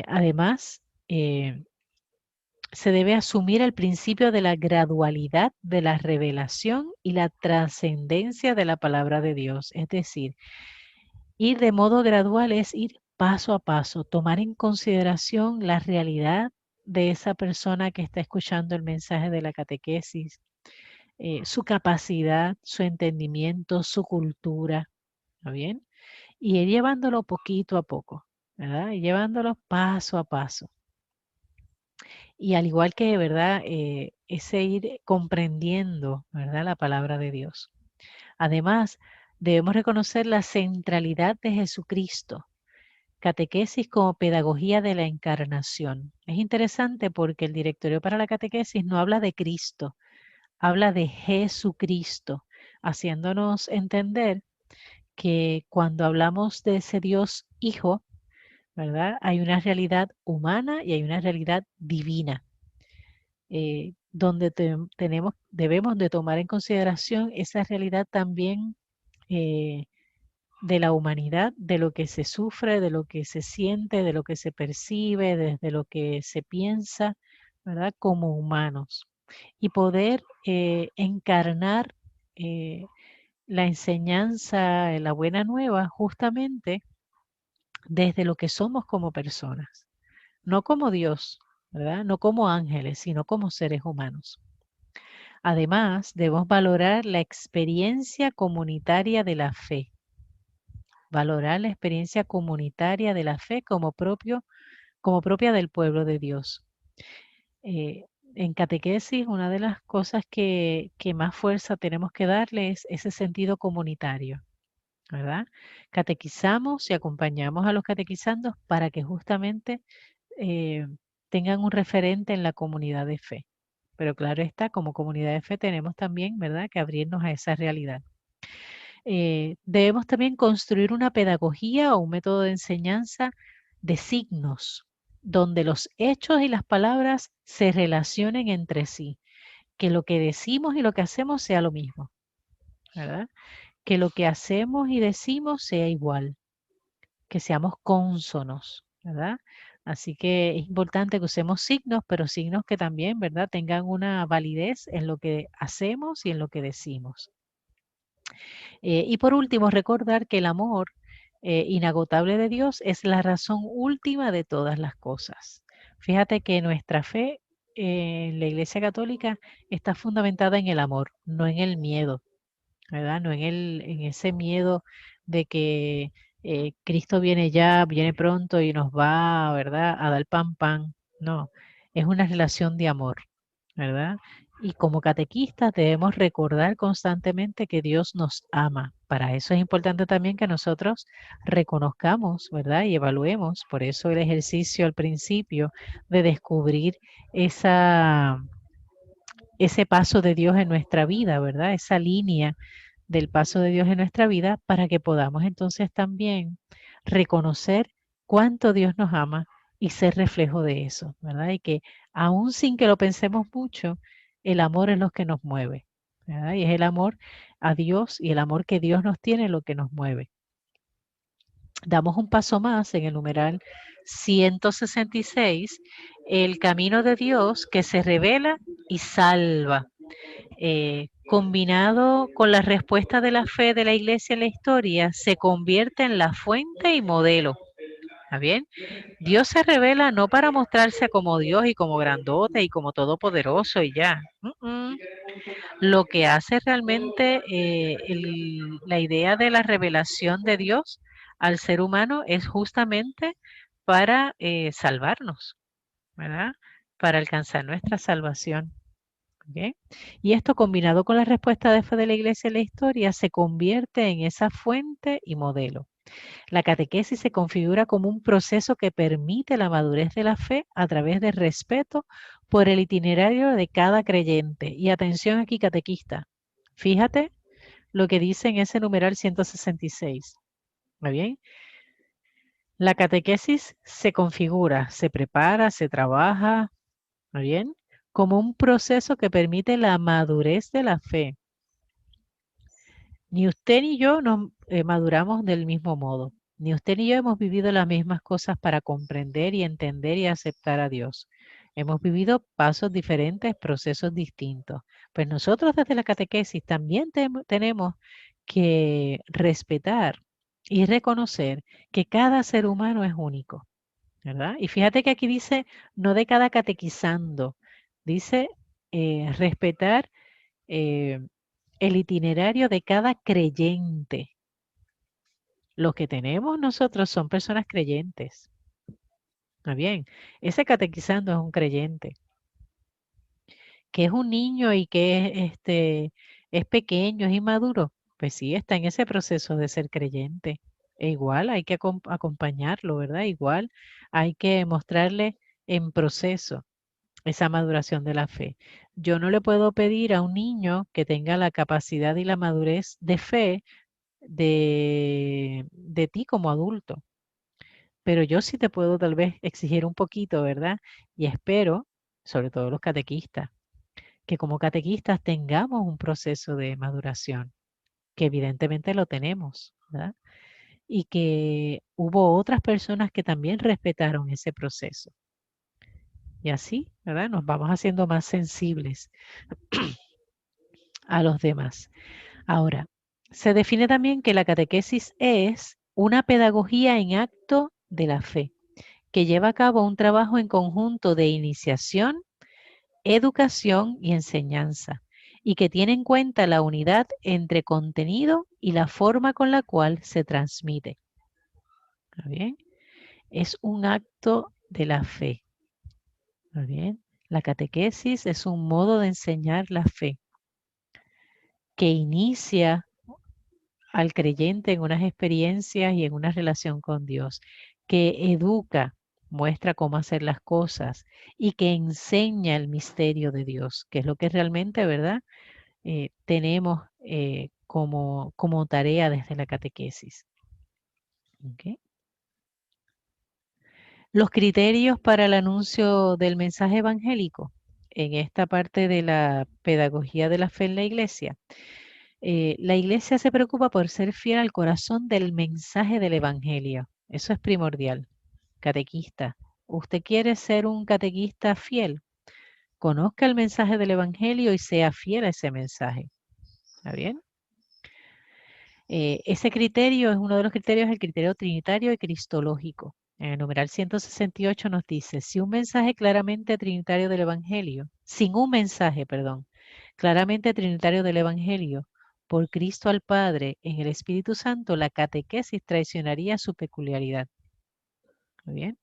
Además, se debe asumir el principio de la gradualidad de la revelación y la trascendencia de la palabra de Dios. Es decir, ir de modo gradual es ir paso a paso, tomar en consideración la realidad de esa persona que está escuchando el mensaje de la catequesis, su capacidad, su entendimiento, su cultura, ¿está bien? Y ir llevándolo poquito a poco, ¿verdad? Y llevándolo paso a paso. Y al igual que, ¿verdad? Ese ir comprendiendo, ¿verdad? La palabra de Dios. Además, debemos reconocer la centralidad de Jesucristo. Catequesis como pedagogía de la encarnación. Es interesante porque el directorio para la catequesis no habla de Cristo, habla de Jesucristo, haciéndonos entender que cuando hablamos de ese Dios Hijo, ¿verdad? Hay una realidad humana y hay una realidad divina, donde debemos de tomar en consideración esa realidad también de la humanidad, de lo que se sufre, de lo que se siente, de lo que se percibe, desde lo que se piensa, ¿verdad? Como humanos. Y poder encarnar la enseñanza, la buena nueva, justamente desde lo que somos como personas, no como Dios, ¿verdad? No como ángeles, sino como seres humanos. Además, debemos valorar la experiencia comunitaria de la fe, valorar la experiencia comunitaria de la fe como propia del pueblo de Dios. En catequesis, una de las cosas que más fuerza tenemos que darle es ese sentido comunitario, ¿verdad? Catequizamos y acompañamos a los catequizandos para que justamente tengan un referente en la comunidad de fe. Pero claro está, como comunidad de fe tenemos también, ¿verdad?, que abrirnos a esa realidad. Debemos también construir una pedagogía o un método de enseñanza de signos, donde los hechos y las palabras se relacionen entre sí, que lo que decimos y lo que hacemos sea lo mismo, ¿verdad? Que lo que hacemos y decimos sea igual, que seamos cónsonos, ¿verdad? Así que es importante que usemos signos, pero signos que también, ¿verdad?, tengan una validez en lo que hacemos y en lo que decimos. Y por último, recordar que el amor inagotable de Dios es la razón última de todas las cosas. Fíjate que nuestra fe en la Iglesia Católica está fundamentada en el amor, no en el miedo, ¿verdad? No en ese miedo de que Cristo viene ya, viene pronto y nos va, ¿verdad?, a dar pan. No, es una relación de amor, ¿verdad? Y como catequistas debemos recordar constantemente que Dios nos ama. Para eso es importante también que nosotros reconozcamos, ¿verdad? Y evaluemos. Por eso el ejercicio al principio de descubrir ese paso de Dios en nuestra vida, ¿verdad? Esa línea del paso de Dios en nuestra vida para que podamos entonces también reconocer cuánto Dios nos ama y ser reflejo de eso, ¿verdad? Y que aún sin que lo pensemos mucho, el amor es lo que nos mueve, ¿verdad? Y es el amor a Dios y el amor que Dios nos tiene lo que nos mueve. Damos un paso más en el numeral 166 el camino de Dios que se revela y salva. Combinado con la respuesta de la fe de la iglesia en la historia, se convierte en la fuente y modelo. ¿Está bien? Dios se revela no para mostrarse como Dios y como grandote y como todopoderoso y ya. Lo que hace realmente la idea de la revelación de Dios al ser humano es justamente para salvarnos, ¿verdad? Para alcanzar nuestra salvación. ¿Okay? Y esto combinado con la respuesta de fe de la iglesia en la historia se convierte en esa fuente y modelo. La catequesis se configura como un proceso que permite la madurez de la fe a través del respeto por el itinerario de cada creyente. Y atención aquí, catequista. Fíjate lo que dice en ese numeral 166. ¿Está bien? La catequesis se configura, se prepara, se trabaja, ¿está bien? Como un proceso que permite la madurez de la fe. Ni usted ni yo nos maduramos del mismo modo. Ni usted ni yo hemos vivido las mismas cosas para comprender y entender y aceptar a Dios. Hemos vivido pasos diferentes, procesos distintos. Pues nosotros desde la catequesis también tenemos que respetar y reconocer que cada ser humano es único, ¿verdad? Y fíjate que aquí dice no de cada catequizando, dice respetar el itinerario de cada creyente. Los que tenemos nosotros son personas creyentes. ¿Está bien? Ese catequizando es un creyente. Que es un niño y que es pequeño, es inmaduro. Pues sí, está en ese proceso de ser creyente. E igual hay que acompañarlo, ¿verdad? Igual hay que mostrarle en proceso esa maduración de la fe. Yo no le puedo pedir a un niño que tenga la capacidad y la madurez de fe de ti como adulto. Pero yo sí te puedo tal vez exigir un poquito, ¿verdad? Y espero, sobre todo los catequistas, que como catequistas tengamos un proceso de maduración, que evidentemente lo tenemos, ¿verdad? Y que hubo otras personas que también respetaron ese proceso. Y así, ¿verdad? Nos vamos haciendo más sensibles a los demás. Ahora, se define también que la catequesis es una pedagogía en acto de la fe, que lleva a cabo un trabajo en conjunto de iniciación, educación y enseñanza, y que tiene en cuenta la unidad entre contenido y la forma con la cual se transmite. ¿Está bien? Es un acto de la fe. ¿Está bien? La catequesis es un modo de enseñar la fe que inicia al creyente en unas experiencias y en una relación con Dios, que educa, muestra cómo hacer las cosas y que enseña el misterio de Dios, que es lo que realmente, ¿verdad? Tenemos como tarea desde la catequesis. ¿Okay? Los criterios para el anuncio del mensaje evangélico en esta parte de la pedagogía de la fe en la iglesia. La iglesia se preocupa por ser fiel al corazón del mensaje del evangelio. Eso es primordial. Catequista. ¿Usted quiere ser un catequista fiel? Conozca el mensaje del evangelio y sea fiel a ese mensaje. ¿Está bien? Ese criterio es uno de los criterios, el criterio trinitario y cristológico. En el numeral 168 nos dice, si un mensaje claramente trinitario del Evangelio, sin un mensaje, perdón, claramente trinitario del Evangelio, por Cristo al Padre en el Espíritu Santo, la catequesis traicionaría su peculiaridad. ¿Muy bien?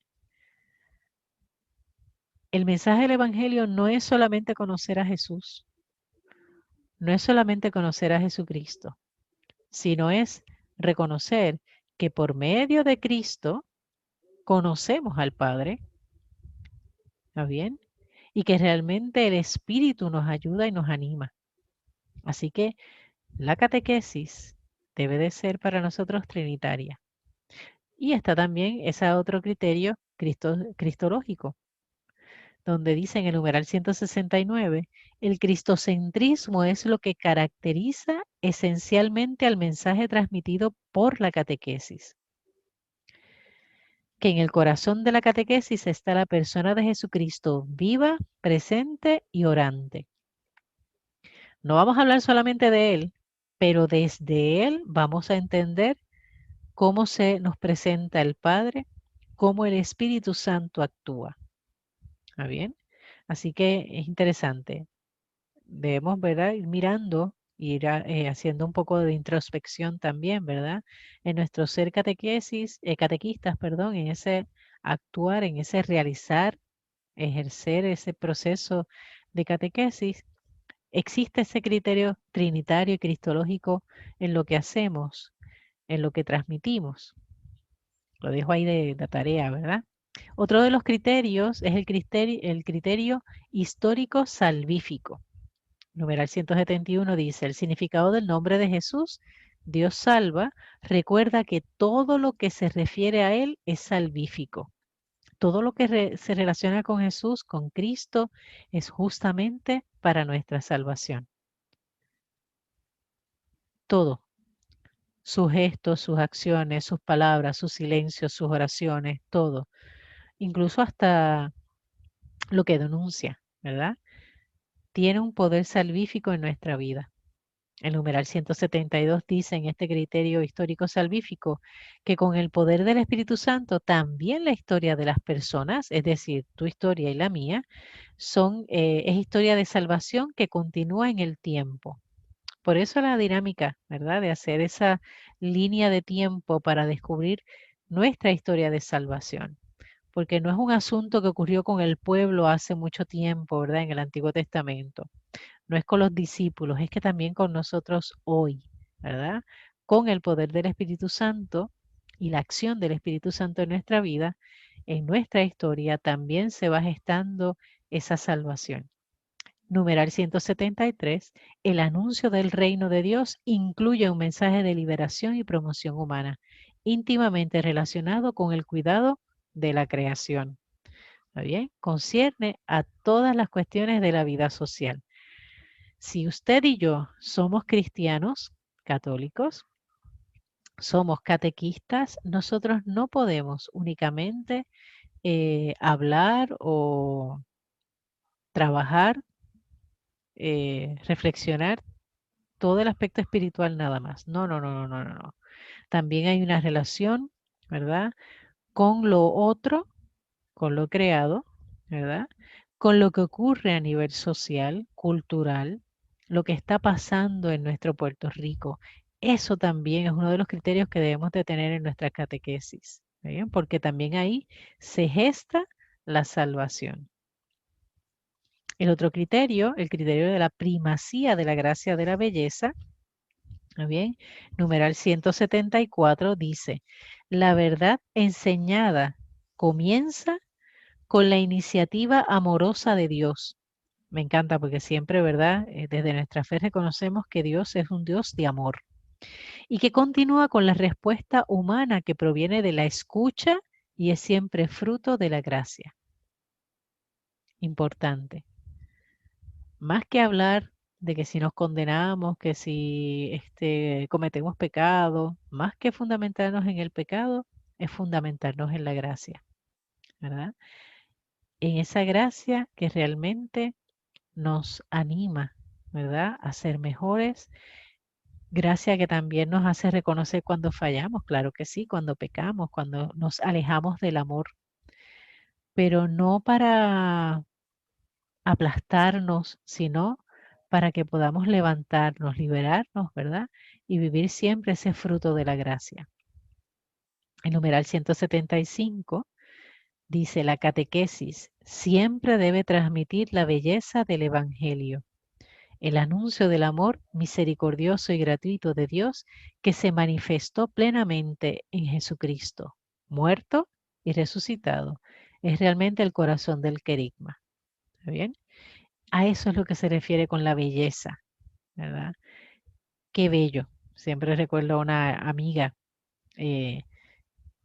El mensaje del Evangelio no es solamente conocer a Jesús, no es solamente conocer a Jesucristo, sino es reconocer que por medio de Cristo conocemos al Padre, ¿está bien? Y que realmente el Espíritu nos ayuda y nos anima. Así que la catequesis debe de ser para nosotros trinitaria. Y está también ese otro criterio cristológico, donde dice en el numeral 169, el cristocentrismo es lo que caracteriza esencialmente al mensaje transmitido por la catequesis. que en el corazón de la catequesis está la persona de Jesucristo viva, presente y orante. No vamos a hablar solamente de Él, pero desde Él vamos a entender cómo se nos presenta el Padre, cómo el Espíritu Santo actúa. ¿Está bien? Así que es interesante. Debemos, ¿verdad?, ir mirando, haciendo un poco de introspección también, ¿verdad? En nuestro ser catequistas, perdón, en ese actuar, en ese realizar, ejercer ese proceso de catequesis. ¿Existe ese criterio trinitario y cristológico en lo que hacemos, en lo que transmitimos? Lo dejo ahí de tarea, ¿verdad? Otro de los criterios es el criterio histórico salvífico. Numeral 171 dice, el significado del nombre de Jesús, Dios salva, recuerda que todo lo que se refiere a Él es salvífico. Todo lo que se relaciona con Jesús, con Cristo, es justamente para nuestra salvación. Todo. Sus gestos, sus acciones, sus palabras, sus silencios, sus oraciones, todo. Incluso hasta lo que denuncia, ¿verdad? Tiene un poder salvífico en nuestra vida. El numeral 172 dice en este criterio histórico salvífico que con el poder del Espíritu Santo también la historia de las personas, es decir, tu historia y la mía, es historia de salvación que continúa en el tiempo. Por eso la dinámica, ¿verdad? De hacer esa línea de tiempo para descubrir nuestra historia de salvación. Porque no es un asunto que ocurrió con el pueblo hace mucho tiempo, ¿verdad? En el Antiguo Testamento. No es con los discípulos, es que también con nosotros hoy, ¿verdad? Con el poder del Espíritu Santo y la acción del Espíritu Santo en nuestra vida, en nuestra historia también se va gestando esa salvación. Numeral 173, el anuncio del reino de Dios incluye un mensaje de liberación y promoción humana, íntimamente relacionado con el cuidado de la creación. ¿Está bien? Concierne a todas las cuestiones de la vida social. Si usted y yo somos cristianos, católicos, somos catequistas, nosotros no podemos únicamente hablar o trabajar, reflexionar todo el aspecto espiritual nada más. No, no, no, no, no, no, no. También hay una relación, ¿verdad? Con lo otro, con lo creado, ¿verdad? Con lo que ocurre a nivel social, cultural, lo que está pasando en nuestro Puerto Rico. Eso también es uno de los criterios que debemos de tener en nuestra catequesis, ¿bien? Porque también ahí se gesta la salvación. El otro criterio, el criterio de la primacía de la gracia de la belleza, ¿bien? Numeral 174 dice, la verdad enseñada comienza con la iniciativa amorosa de Dios. Me encanta porque siempre, ¿verdad? Desde nuestra fe reconocemos que Dios es un Dios de amor y que continúa con la respuesta humana que proviene de la escucha y es siempre fruto de la gracia. Importante. Más que hablar de que si nos condenamos, que si cometemos pecado, más que fundamentarnos en el pecado, es fundamentarnos en la gracia, ¿verdad? En esa gracia que realmente nos anima, ¿verdad? A ser mejores. Gracia que también nos hace reconocer cuando fallamos, claro que sí, cuando pecamos, cuando nos alejamos del amor, pero no para aplastarnos, sino para que podamos levantarnos, liberarnos, ¿verdad? Y vivir siempre ese fruto de la gracia. El numeral 175 dice, la catequesis siempre debe transmitir la belleza del Evangelio, el anuncio del amor misericordioso y gratuito de Dios que se manifestó plenamente en Jesucristo, muerto y resucitado. Es realmente el corazón del querigma. ¿Está bien? A eso es lo que se refiere con la belleza, ¿verdad? Qué bello. Siempre recuerdo a una amiga eh,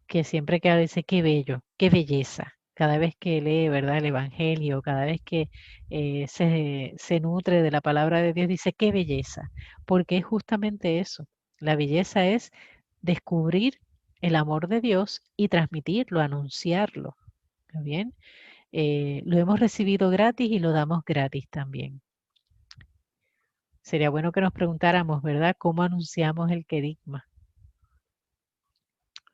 que siempre que habla dice, qué bello, qué belleza. Cada vez que lee, ¿verdad? El Evangelio, cada vez que se nutre de la palabra de Dios, dice, qué belleza. Porque es justamente eso. La belleza es descubrir el amor de Dios y transmitirlo, anunciarlo. ¿Está bien? Lo hemos recibido gratis y lo damos gratis también. Sería bueno que nos preguntáramos, ¿verdad? ¿Cómo anunciamos el querigma?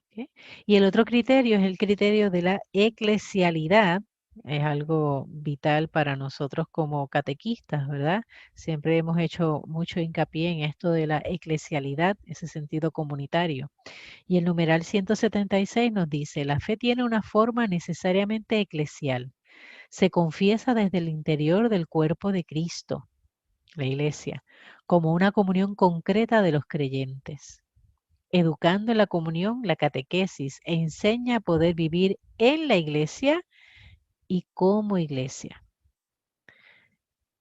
¿Ok? Y el otro criterio es el criterio de la eclesialidad. Es algo vital para nosotros como catequistas, ¿verdad? Siempre hemos hecho mucho hincapié en esto de la eclesialidad, ese sentido comunitario. Y el numeral 176 nos dice, la fe tiene una forma necesariamente eclesial. Se confiesa desde el interior del cuerpo de Cristo, la iglesia, como una comunión concreta de los creyentes. Educando en la comunión, la catequesis enseña a poder vivir en la iglesia y como iglesia.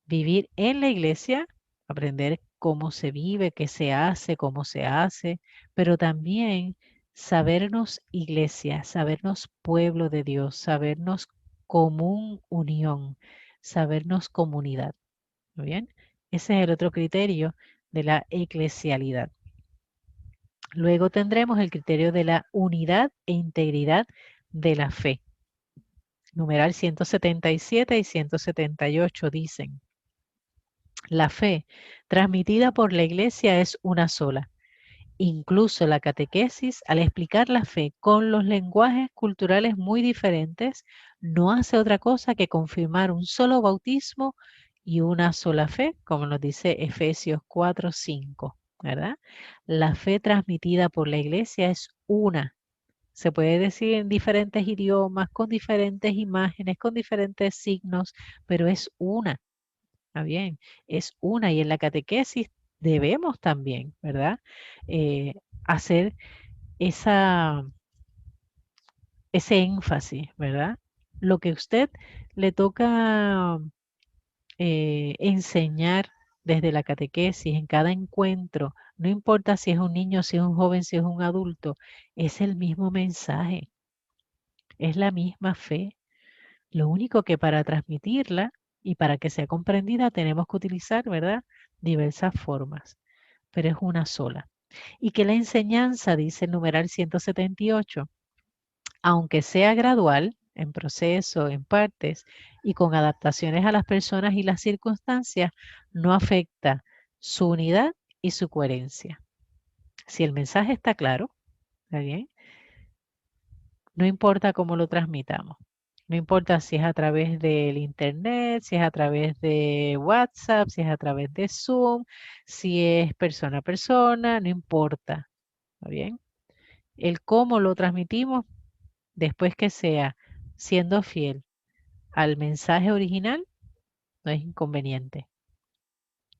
Vivir en la iglesia, aprender cómo se vive, qué se hace, cómo se hace, pero también sabernos iglesia, sabernos pueblo de Dios, sabernos común unión, sabernos comunidad. ¿Muy bien? Ese es el otro criterio de la eclesialidad. Luego tendremos el criterio de la unidad e integridad de la fe. Numeral 177 y 178 dicen, la fe transmitida por la Iglesia es una sola. Incluso la catequesis, al explicar la fe con los lenguajes culturales muy diferentes, no hace otra cosa que confirmar un solo bautismo y una sola fe, como nos dice Efesios 4:5, ¿verdad? La fe transmitida por la Iglesia es una. Se puede decir en diferentes idiomas, con diferentes imágenes, con diferentes signos, pero es una. ¿Está bien? Es una y en la catequesis debemos también, ¿verdad? Hacer esa, ese énfasis, ¿verdad? Lo que usted le toca enseñar desde la catequesis en cada encuentro, no importa si es un niño, si es un joven, si es un adulto, es el mismo mensaje, es la misma fe. Lo único que para transmitirla y para que sea comprendida tenemos que utilizar, ¿verdad? Diversas formas, pero es una sola. Y que la enseñanza, dice el numeral 178, aunque sea gradual, en proceso, en partes y con adaptaciones a las personas y las circunstancias, no afecta su unidad y su coherencia. Si el mensaje está claro, ¿está bien? No importa cómo lo transmitamos. No importa si es a través del internet, si es a través de WhatsApp, si es a través de Zoom, si es persona a persona, no importa. ¿Está bien? El cómo lo transmitimos, después que sea siendo fiel al mensaje original, no es inconveniente.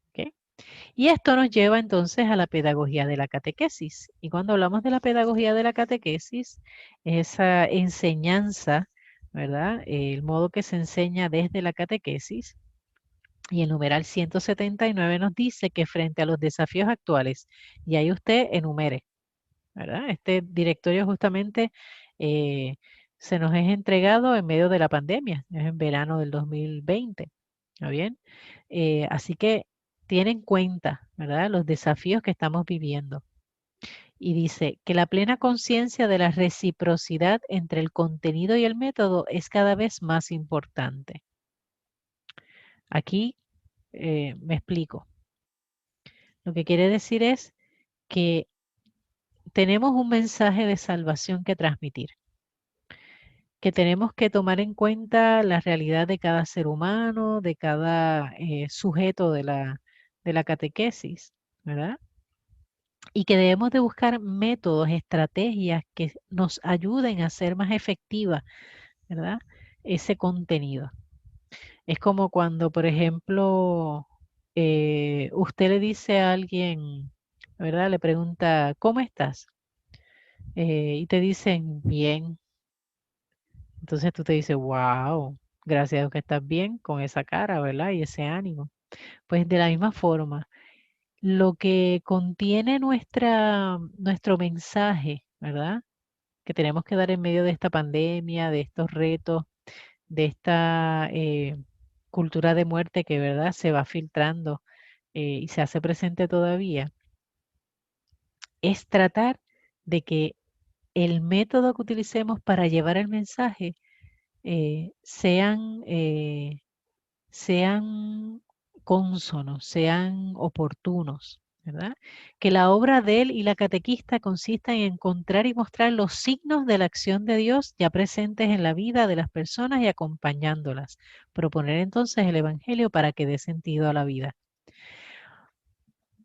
¿Ok? Y esto nos lleva entonces a la pedagogía de la catequesis. Y cuando hablamos de la pedagogía de la catequesis, esa enseñanza, ¿verdad? El modo que se enseña desde la catequesis. Y el numeral 179 nos dice que frente a los desafíos actuales, y ahí usted enumere, ¿verdad? Este directorio justamente se nos es entregado en medio de la pandemia, es en verano del 2020, ¿está bien? Así que tiene en cuenta, ¿verdad? Los desafíos que estamos viviendo. Y dice que la plena conciencia de la reciprocidad entre el contenido y el método es cada vez más importante. Aquí me explico. Lo que quiere decir es que tenemos un mensaje de salvación que transmitir, que tenemos que tomar en cuenta la realidad de cada ser humano, de cada sujeto de la catequesis, ¿verdad? Y que debemos de buscar métodos, estrategias que nos ayuden a hacer más efectiva, ¿verdad? Ese contenido. Es como cuando, por ejemplo, usted le dice a alguien, ¿verdad? Le pregunta, ¿cómo estás? Y te dicen, bien. Entonces tú te dices, wow, gracias a Dios que estás bien con esa cara, ¿verdad? Y ese ánimo. Pues de la misma forma, lo que contiene nuestro mensaje, ¿verdad? Que tenemos que dar en medio de esta pandemia, de estos retos, de esta cultura de muerte que, ¿verdad? Se va filtrando y se hace presente todavía, es tratar de que el método que utilicemos para llevar el mensaje sean cónsonos, sean oportunos, ¿verdad? Que la obra de él y la catequista consista en encontrar y mostrar los signos de la acción de Dios ya presentes en la vida de las personas y acompañándolas. Proponer entonces el Evangelio para que dé sentido a la vida.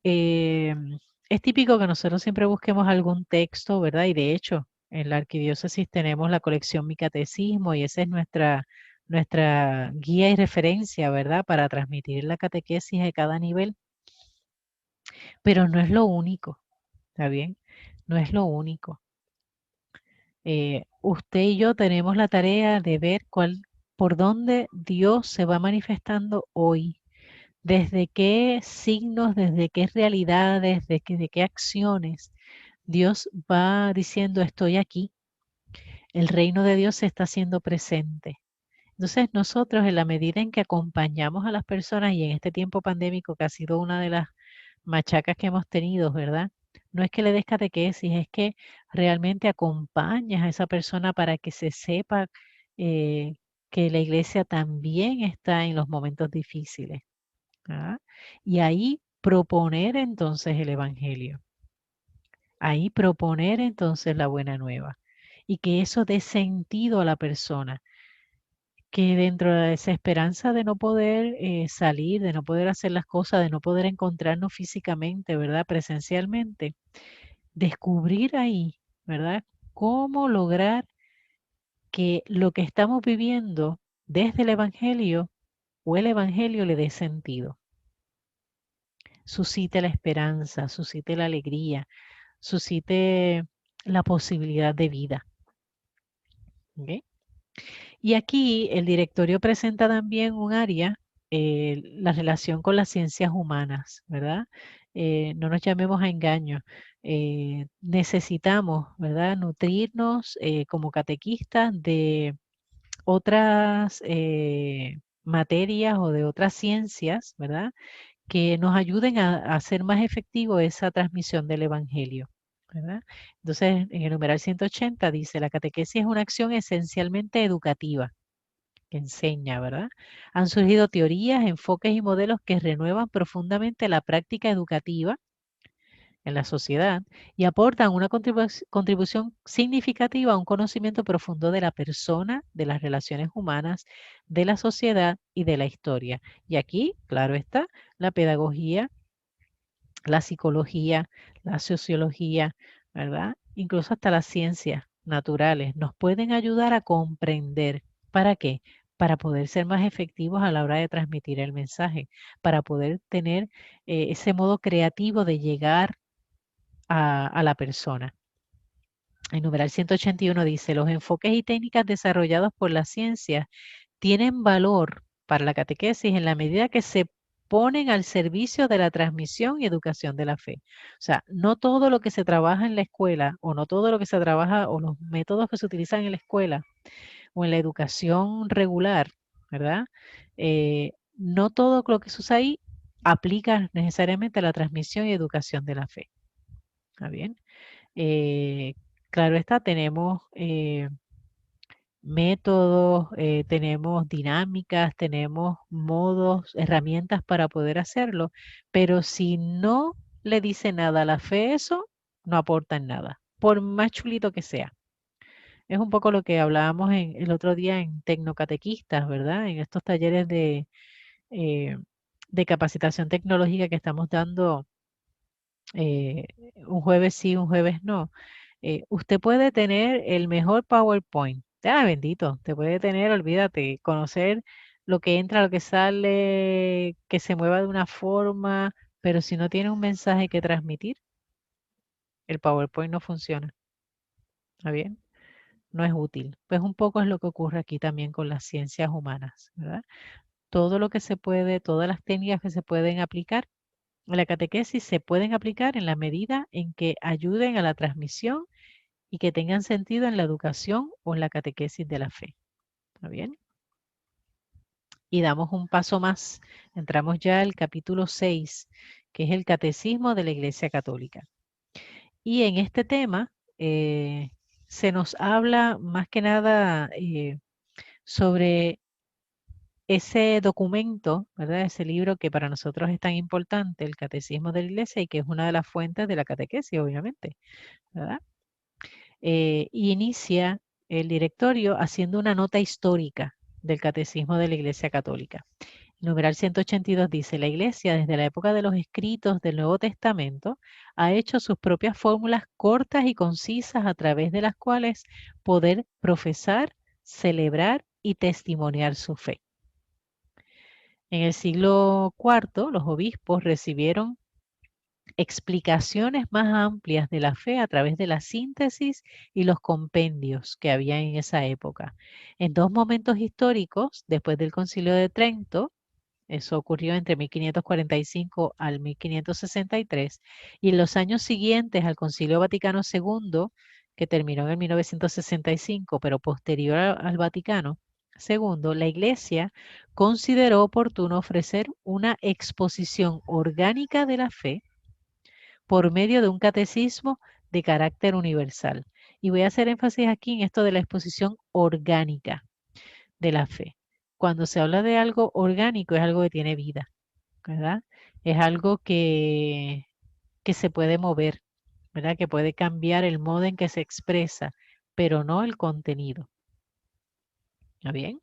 Es típico que nosotros siempre busquemos algún texto, ¿verdad? Y de hecho, en la arquidiócesis tenemos la colección Mi Catecismo y esa es nuestra guía y referencia, ¿verdad? Para transmitir la catequesis de cada nivel. Pero no es lo único, ¿está bien? No es lo único. Usted y yo tenemos la tarea de ver por dónde Dios se va manifestando hoy, desde qué signos, desde qué realidades, de qué acciones Dios va diciendo estoy aquí. El reino de Dios se está haciendo presente. Entonces nosotros en la medida en que acompañamos a las personas y en este tiempo pandémico que ha sido una de las machacas que hemos tenido, ¿verdad? No es que le des catequesis, es que realmente acompañas a esa persona para que se sepa eh, que la iglesia también está en los momentos difíciles. ¿Ah? Y ahí proponer entonces el Evangelio. Ahí proponer entonces la buena nueva. Y que eso dé sentido a la persona. Que dentro de la desesperanza de no poder salir, de no poder hacer las cosas, de no poder encontrarnos físicamente, ¿verdad? Presencialmente, descubrir ahí, ¿verdad? Cómo lograr que lo que estamos viviendo desde el Evangelio o el Evangelio le dé sentido. Suscite la esperanza, suscite la alegría, suscite la posibilidad de vida. ¿Ok? Y aquí el directorio presenta también un área, la relación con las ciencias humanas, ¿verdad? No nos llamemos a engaño. Necesitamos, ¿verdad? Nutrirnos como catequistas de otras materias o de otras ciencias, ¿verdad? Que nos ayuden a hacer más efectivo esa transmisión del Evangelio, ¿verdad? Entonces, en el numeral 180 dice, la catequesis es una acción esencialmente educativa que enseña, ¿verdad? Han surgido teorías, enfoques y modelos que renuevan profundamente la práctica educativa en la sociedad y aportan una contribución significativa a un conocimiento profundo de la persona, de las relaciones humanas, de la sociedad y de la historia. Y aquí, claro está, la pedagogía, la psicología, la sociología, ¿verdad? Incluso hasta las ciencias naturales nos pueden ayudar a comprender. ¿Para qué? Para poder ser más efectivos a la hora de transmitir el mensaje, para poder tener ese modo creativo de llegar a la persona. El numeral 181 dice, los enfoques y técnicas desarrollados por la ciencia tienen valor para la catequesis en la medida que se ponen al servicio de la transmisión y educación de la fe. O sea, no todo lo que se trabaja en la escuela o no todo lo que se trabaja o los métodos que se utilizan en la escuela o en la educación regular, ¿verdad? No todo lo que se usa ahí aplica necesariamente a la transmisión y educación de la fe. ¿Está bien? Claro está, tenemos métodos, tenemos dinámicas, tenemos modos, herramientas para poder hacerlo, pero si no le dice nada a la fe eso, no aporta en nada, por más chulito que sea. Es un poco lo que hablábamos el otro día en Tecnocatequistas, ¿verdad? En estos talleres eh, de capacitación tecnológica que estamos dando eh, un jueves sí, un jueves no. Usted puede tener el mejor PowerPoint. Ah, bendito, te puede tener, olvídate, conocer lo que entra, lo que sale, que se mueva de una forma, pero si no tiene un mensaje que transmitir, el PowerPoint no funciona. ¿Está bien? No es útil. Pues un poco es lo que ocurre aquí también con las ciencias humanas, ¿verdad? Todo lo que se puede, todas las técnicas que se pueden aplicar en la catequesis se pueden aplicar en la medida en que ayuden a la transmisión y que tengan sentido en la educación o en la catequesis de la fe. ¿Está bien? Y damos un paso más. Entramos ya al capítulo 6, que es el Catecismo de la Iglesia Católica. Y en este tema se nos habla más que nada sobre ese documento, ¿verdad? Ese libro que para nosotros es tan importante, el Catecismo de la Iglesia, y que es una de las fuentes de la catequesis, obviamente, ¿verdad? Y inicia el directorio haciendo una nota histórica del Catecismo de la Iglesia Católica. El numeral 182 dice, la Iglesia desde la época de los escritos del Nuevo Testamento ha hecho sus propias fórmulas cortas y concisas a través de las cuales poder profesar, celebrar y testimoniar su fe. En el siglo IV, los obispos recibieron explicaciones más amplias de la fe a través de la síntesis y los compendios que había en esa época. En dos momentos históricos, después del Concilio de Trento, eso ocurrió entre 1545 al 1563, y en los años siguientes al Concilio Vaticano II, que terminó en 1965, pero posterior al Vaticano II, la Iglesia consideró oportuno ofrecer una exposición orgánica de la fe por medio de un catecismo de carácter universal. Y voy a hacer énfasis aquí en esto de la exposición orgánica de la fe. Cuando se habla de algo orgánico es algo que tiene vida, ¿verdad? Es algo que se puede mover, ¿verdad? Que puede cambiar el modo en que se expresa, pero no el contenido. ¿Está bien?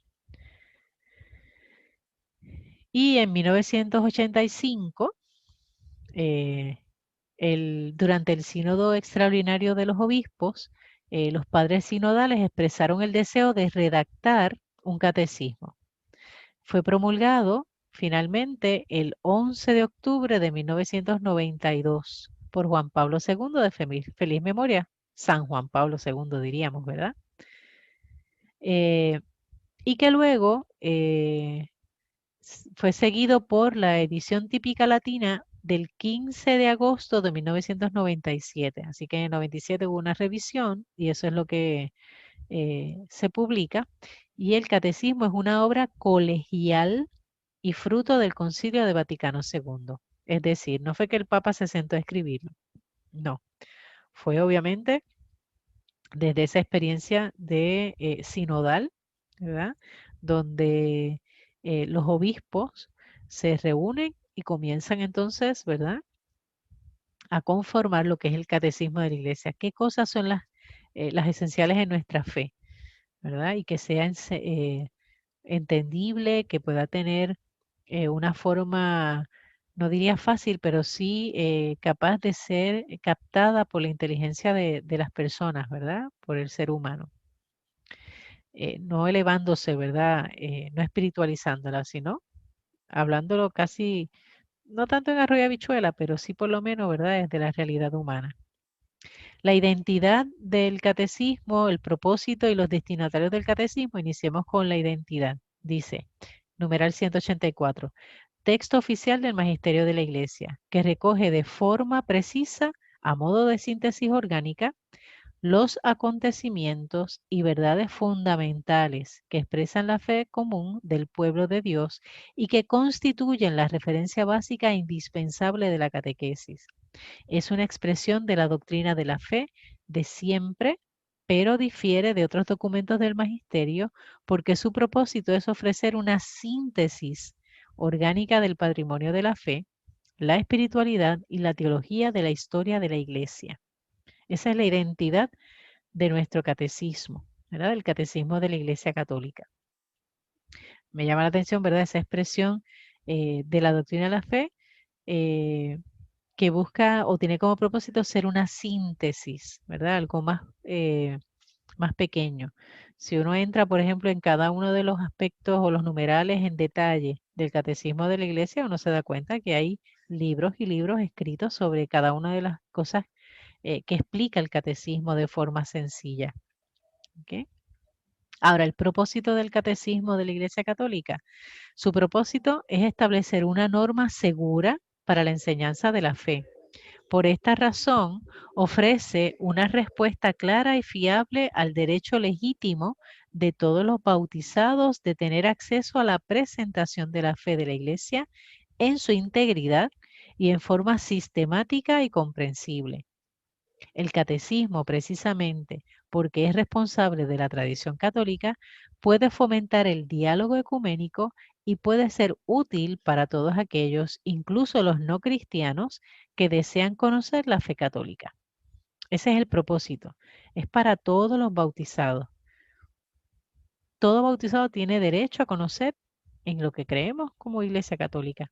Y en 1985, durante el sínodo extraordinario de los obispos, los padres sinodales expresaron el deseo de redactar un catecismo. Fue promulgado finalmente el 11 de octubre de 1992 por Juan Pablo II de feliz memoria, San Juan Pablo II diríamos, ¿verdad? Y que luego fue seguido por la edición típica latina del 15 de agosto de 1997. Así que en el 97 hubo una revisión y eso es lo que se publica. Y el catecismo es una obra colegial y fruto del Concilio de Vaticano II. Es decir, no fue que el Papa se sentó a escribirlo, no. Fue obviamente desde esa experiencia de sinodal, ¿verdad? Donde los obispos se reúnen y comienzan entonces, ¿verdad? A conformar lo que es el catecismo de la iglesia. ¿Qué cosas son las esenciales en nuestra fe? ¿Verdad? Y que sea entendible, que pueda tener una forma, no diría fácil, pero sí capaz de ser captada por la inteligencia de las personas, ¿verdad? Por el ser humano. No elevándose, ¿verdad? No espiritualizándola, sino hablándolo casi, no tanto en arroyo y habichuela, pero sí por lo menos, ¿verdad? Desde la realidad humana. La identidad del catecismo, el propósito y los destinatarios del catecismo. Iniciemos con la identidad. Dice, numeral 184, texto oficial del Magisterio de la Iglesia, que recoge de forma precisa, a modo de síntesis orgánica, los acontecimientos y verdades fundamentales que expresan la fe común del pueblo de Dios y que constituyen la referencia básica e indispensable de la catequesis. Es una expresión de la doctrina de la fe de siempre, pero difiere de otros documentos del magisterio porque su propósito es ofrecer una síntesis orgánica del patrimonio de la fe, la espiritualidad y la teología de la historia de la Iglesia. Esa es la identidad de nuestro catecismo, ¿verdad? El catecismo de la Iglesia Católica. Me llama la atención, ¿verdad? Esa expresión de la doctrina de la fe que busca o tiene como propósito ser una síntesis, ¿verdad? Algo más pequeño. Si uno entra, por ejemplo, en cada uno de los aspectos o los numerales en detalle del catecismo de la iglesia, uno se da cuenta que hay libros y libros escritos sobre cada una de las cosas que explica el catecismo de forma sencilla. ¿Okay? Ahora, el propósito del catecismo de la Iglesia Católica. Su propósito es establecer una norma segura para la enseñanza de la fe. Por esta razón, ofrece una respuesta clara y fiable al derecho legítimo de todos los bautizados de tener acceso a la presentación de la fe de la Iglesia en su integridad y en forma sistemática y comprensible. El catecismo, precisamente porque es responsable de la tradición católica, puede fomentar el diálogo ecuménico y puede ser útil para todos aquellos, incluso los no cristianos, que desean conocer la fe católica. Ese es el propósito. Es para todos los bautizados. Todo bautizado tiene derecho a conocer en lo que creemos como Iglesia Católica.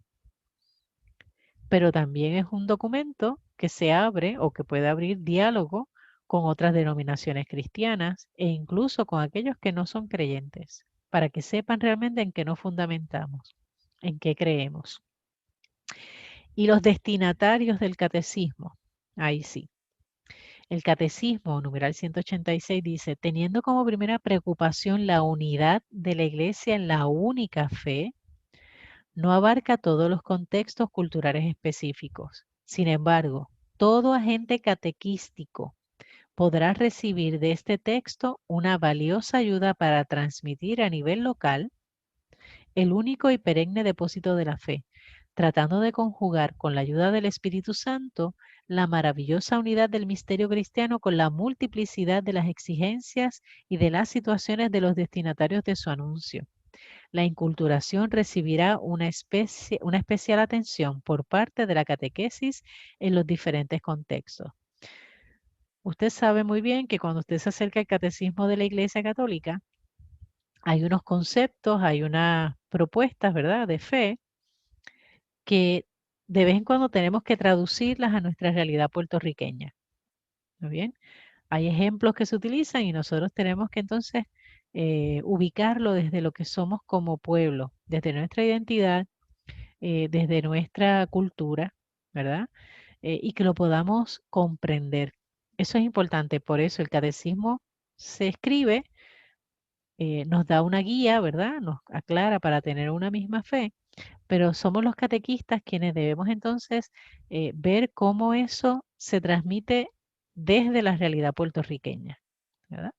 Pero también es un documento que se abre o que puede abrir diálogo con otras denominaciones cristianas e incluso con aquellos que no son creyentes, para que sepan realmente en qué nos fundamentamos, en qué creemos. Y los destinatarios del catecismo, ahí sí. El catecismo, numeral 186, dice, teniendo como primera preocupación la unidad de la Iglesia en la única fe, no abarca todos los contextos culturales específicos. Sin embargo, todo agente catequístico podrá recibir de este texto una valiosa ayuda para transmitir a nivel local el único y perenne depósito de la fe, tratando de conjugar con la ayuda del Espíritu Santo la maravillosa unidad del misterio cristiano con la multiplicidad de las exigencias y de las situaciones de los destinatarios de su anuncio. La inculturación recibirá una especial atención por parte de la catequesis en los diferentes contextos. Usted sabe muy bien que cuando usted se acerca al catecismo de la Iglesia Católica, hay unos conceptos, hay unas propuestas, ¿verdad?, de fe que de vez en cuando tenemos que traducirlas a nuestra realidad puertorriqueña. ¿Muy bien? Hay ejemplos que se utilizan y nosotros tenemos que entonces ubicarlo desde lo que somos como pueblo, desde nuestra identidad, desde nuestra cultura, ¿verdad? Y que lo podamos comprender. Eso es importante, por eso el catecismo se escribe, nos da una guía, ¿verdad? Nos aclara para tener una misma fe, pero somos los catequistas quienes debemos entonces ver cómo eso se transmite desde la realidad puertorriqueña, ¿verdad?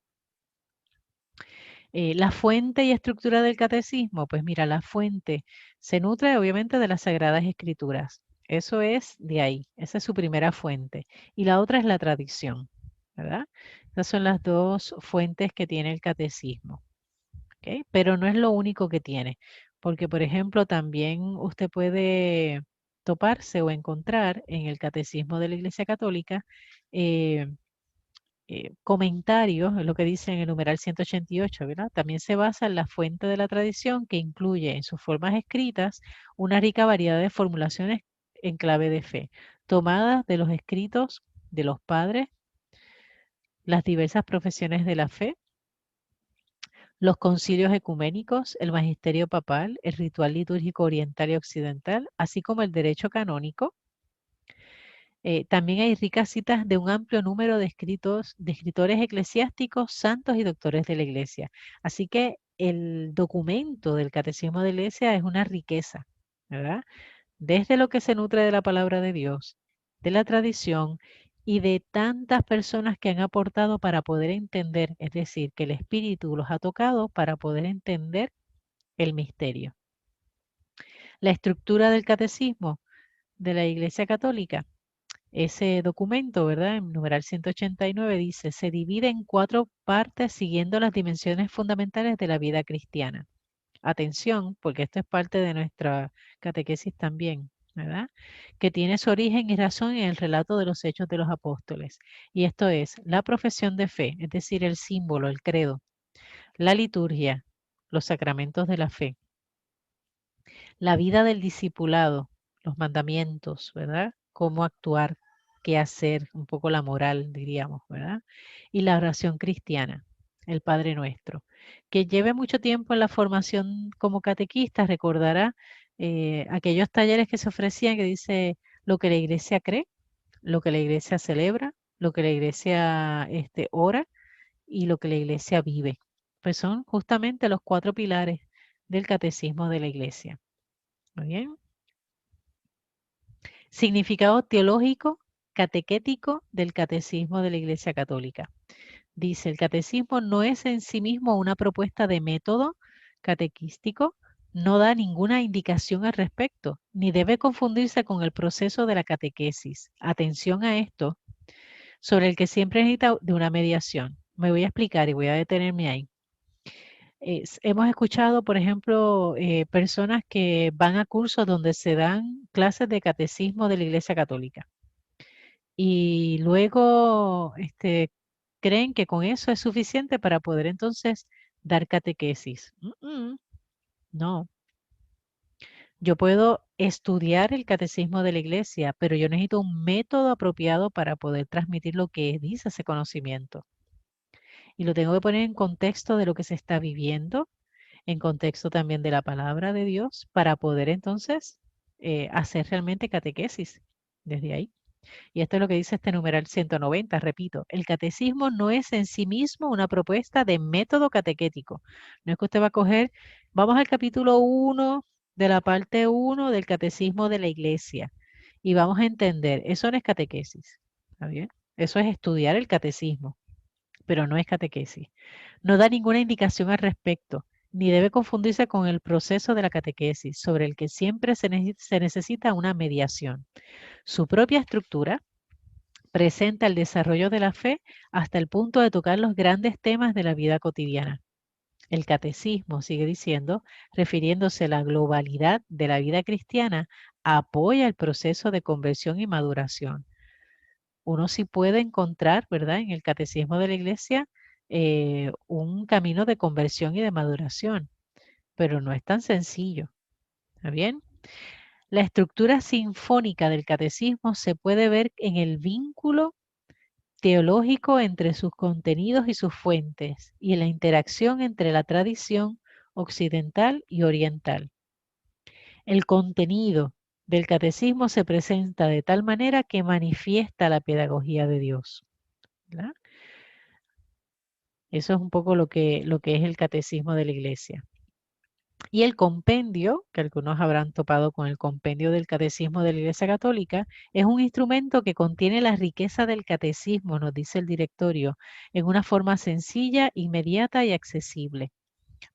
La fuente y estructura del catecismo, pues mira, la fuente se nutre obviamente de las Sagradas Escrituras. Eso es de ahí, esa es su primera fuente. Y la otra es la tradición, ¿verdad? Esas son las dos fuentes que tiene el catecismo, ¿ok? Pero no es lo único que tiene, porque por ejemplo también usted puede toparse o encontrar en el catecismo de la Iglesia Católica eh, comentarios, es lo que dice en el numeral 188, ¿verdad? También se basa en la fuente de la tradición que incluye en sus formas escritas una rica variedad de formulaciones en clave de fe, tomadas de los escritos de los padres, las diversas profesiones de la fe, los concilios ecuménicos, el magisterio papal, el ritual litúrgico oriental y occidental, así como el derecho canónico. También hay ricas citas de un amplio número de escritores eclesiásticos, santos y doctores de la Iglesia. Así que el documento del Catecismo de la Iglesia es una riqueza, ¿verdad? Desde lo que se nutre de la palabra de Dios, de la tradición y de tantas personas que han aportado para poder entender, es decir, que el Espíritu los ha tocado para poder entender el misterio. La estructura del Catecismo de la Iglesia Católica. Ese documento, ¿verdad? En numeral 189 dice, se divide en 4 partes siguiendo las dimensiones fundamentales de la vida cristiana. Atención, porque esto es parte de nuestra catequesis también, ¿verdad? Que tiene su origen y razón en el relato de los hechos de los apóstoles. Y esto es la profesión de fe, es decir, el símbolo, el credo, la liturgia, los sacramentos de la fe, la vida del discipulado, los mandamientos, ¿verdad? Cómo actuar, qué hacer, un poco la moral, diríamos, ¿verdad? Y la oración cristiana, el Padre Nuestro. Que lleve mucho tiempo en la formación como catequista, recordará aquellos talleres que se ofrecían que dice lo que la iglesia cree, lo que la iglesia celebra, lo que la iglesia ora y lo que la iglesia vive. Pues son justamente los 4 pilares del catecismo de la iglesia. Muy bien. Significado teológico, catequético del catecismo de la Iglesia Católica. Dice, el catecismo no es en sí mismo una propuesta de método catequístico, no da ninguna indicación al respecto, ni debe confundirse con el proceso de la catequesis. Atención a esto, sobre el que siempre necesita de una mediación. Me voy a explicar y voy a detenerme ahí. Hemos escuchado, por ejemplo, personas que van a cursos donde se dan clases de catecismo de la Iglesia Católica y luego creen que con eso es suficiente para poder entonces dar catequesis. No, yo puedo estudiar el catecismo de la Iglesia, pero yo necesito un método apropiado para poder transmitir lo que dice ese conocimiento. Y lo tengo que poner en contexto de lo que se está viviendo, en contexto también de la palabra de Dios, para poder entonces hacer realmente catequesis desde ahí. Y esto es lo que dice este numeral 190, repito, el catecismo no es en sí mismo una propuesta de método catequético. No es que usted va a coger, vamos al capítulo 1 de la parte 1 del catecismo de la iglesia y vamos a entender, eso no es catequesis, ¿está bien? Eso es estudiar el catecismo, pero no es catequesis. No da ninguna indicación al respecto, ni debe confundirse con el proceso de la catequesis, sobre el que siempre se necesita una mediación. Su propia estructura presenta el desarrollo de la fe hasta el punto de tocar los grandes temas de la vida cotidiana. El catecismo, sigue diciendo, refiriéndose a la globalidad de la vida cristiana, apoya el proceso de conversión y maduración. Uno sí puede encontrar, ¿verdad?, en el catecismo de la iglesia un camino de conversión y de maduración, pero no es tan sencillo. ¿Está bien? La estructura sinfónica del catecismo se puede ver en el vínculo teológico entre sus contenidos y sus fuentes, y en la interacción entre la tradición occidental y oriental. El contenido del catecismo se presenta de tal manera que manifiesta la pedagogía de Dios, ¿verdad? Eso es un poco lo que es el catecismo de la iglesia. Y el compendio, que algunos habrán topado con el compendio del catecismo de la Iglesia Católica, es un instrumento que contiene la riqueza del catecismo, nos dice el directorio, en una forma sencilla, inmediata y accesible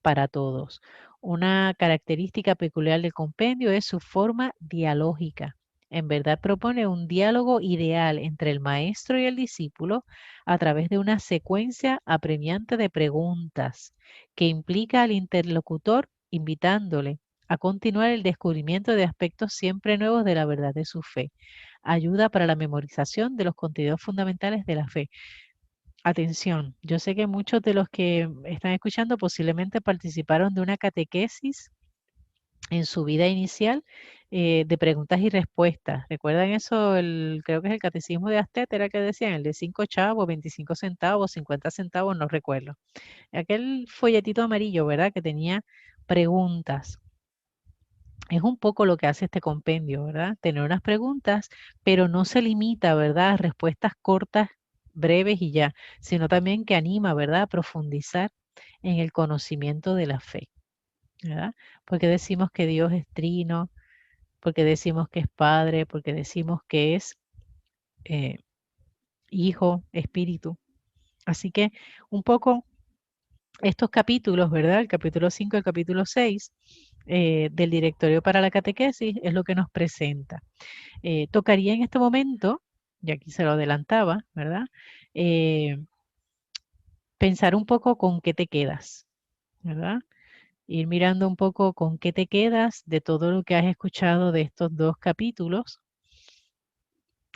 para todos. Una característica peculiar del compendio es su forma dialógica. En verdad propone un diálogo ideal entre el maestro y el discípulo a través de una secuencia apremiante de preguntas que implica al interlocutor invitándole a continuar el descubrimiento de aspectos siempre nuevos de la verdad de su fe. Ayuda para la memorización de los contenidos fundamentales de la fe. Atención, yo sé que muchos de los que están escuchando posiblemente participaron de una catequesis en su vida inicial de preguntas y respuestas. ¿Recuerdan eso? Creo que es el catecismo de Astet, era el que decían, el de 5 chavos, 25 centavos, 50 centavos, no recuerdo. Aquel folletito amarillo, ¿verdad? Que tenía preguntas. Es un poco lo que hace este compendio, ¿verdad? Tener unas preguntas, pero no se limita, ¿verdad? A respuestas cortas, breves y ya, sino también que anima, ¿verdad? A profundizar en el conocimiento de la fe, ¿verdad? Porque decimos que Dios es trino, porque decimos que es Padre, porque decimos que es eh, Hijo, Espíritu. Así que un poco estos capítulos, ¿verdad? El capítulo 5 y el capítulo 6 del Directorio para la Catequesis es lo que nos presenta. Tocaría en este momento, y aquí se lo adelantaba, ¿verdad? Eh, Pensar un poco con qué te quedas, ¿verdad? Ir mirando un poco con qué te quedas de todo lo que has escuchado de estos dos capítulos.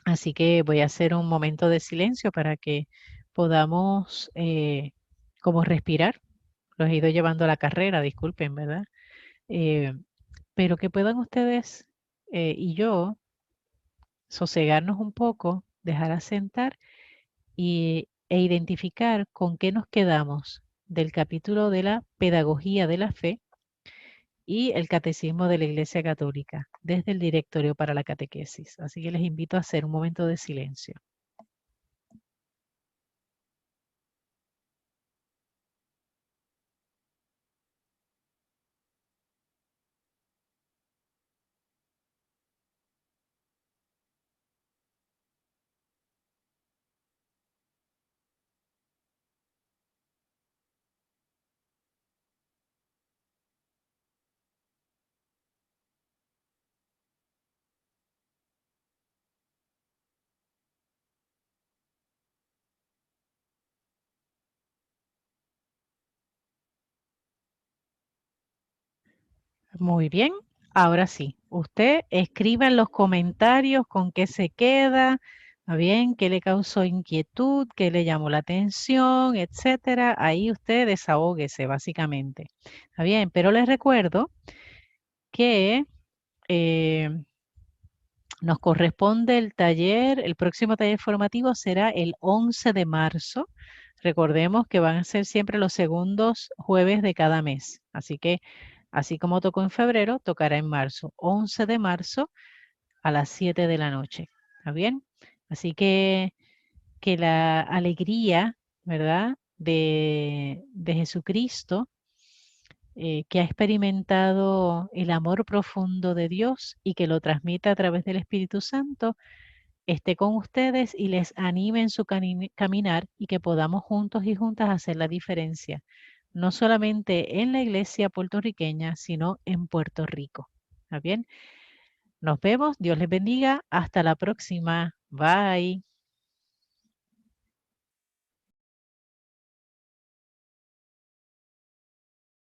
Así que voy a hacer un momento de silencio para que podamos como respirar. Los he ido llevando a la carrera, disculpen, ¿verdad? Eh, pero que puedan ustedes y yo sosegarnos un poco, dejar asentar e identificar con qué nos quedamos del capítulo de la pedagogía de la fe y el catecismo de la Iglesia Católica desde el Directorio para la Catequesis. Así que les invito a hacer un momento de silencio. Muy bien. Ahora sí, usted escriba en los comentarios con qué se queda, ¿está bien? ¿Qué le causó inquietud? ¿Qué le llamó la atención? Etcétera. Ahí usted desahóguese, básicamente. ¿Está bien? Pero les recuerdo que nos corresponde el taller, el próximo taller formativo será el 11 de marzo. Recordemos que van a ser siempre los segundos jueves de cada mes. Así que, así como tocó en febrero, tocará en marzo. 11 de marzo a las 7 de la noche. ¿Está bien? Así que la alegría, ¿verdad? De Jesucristo, que ha experimentado el amor profundo de Dios y que lo transmite a través del Espíritu Santo, esté con ustedes y les anime en su caminar y que podamos juntos y juntas hacer la diferencia, no solamente en la iglesia puertorriqueña, sino en Puerto Rico. ¿Está bien? Nos vemos, Dios les bendiga, hasta la próxima. Bye.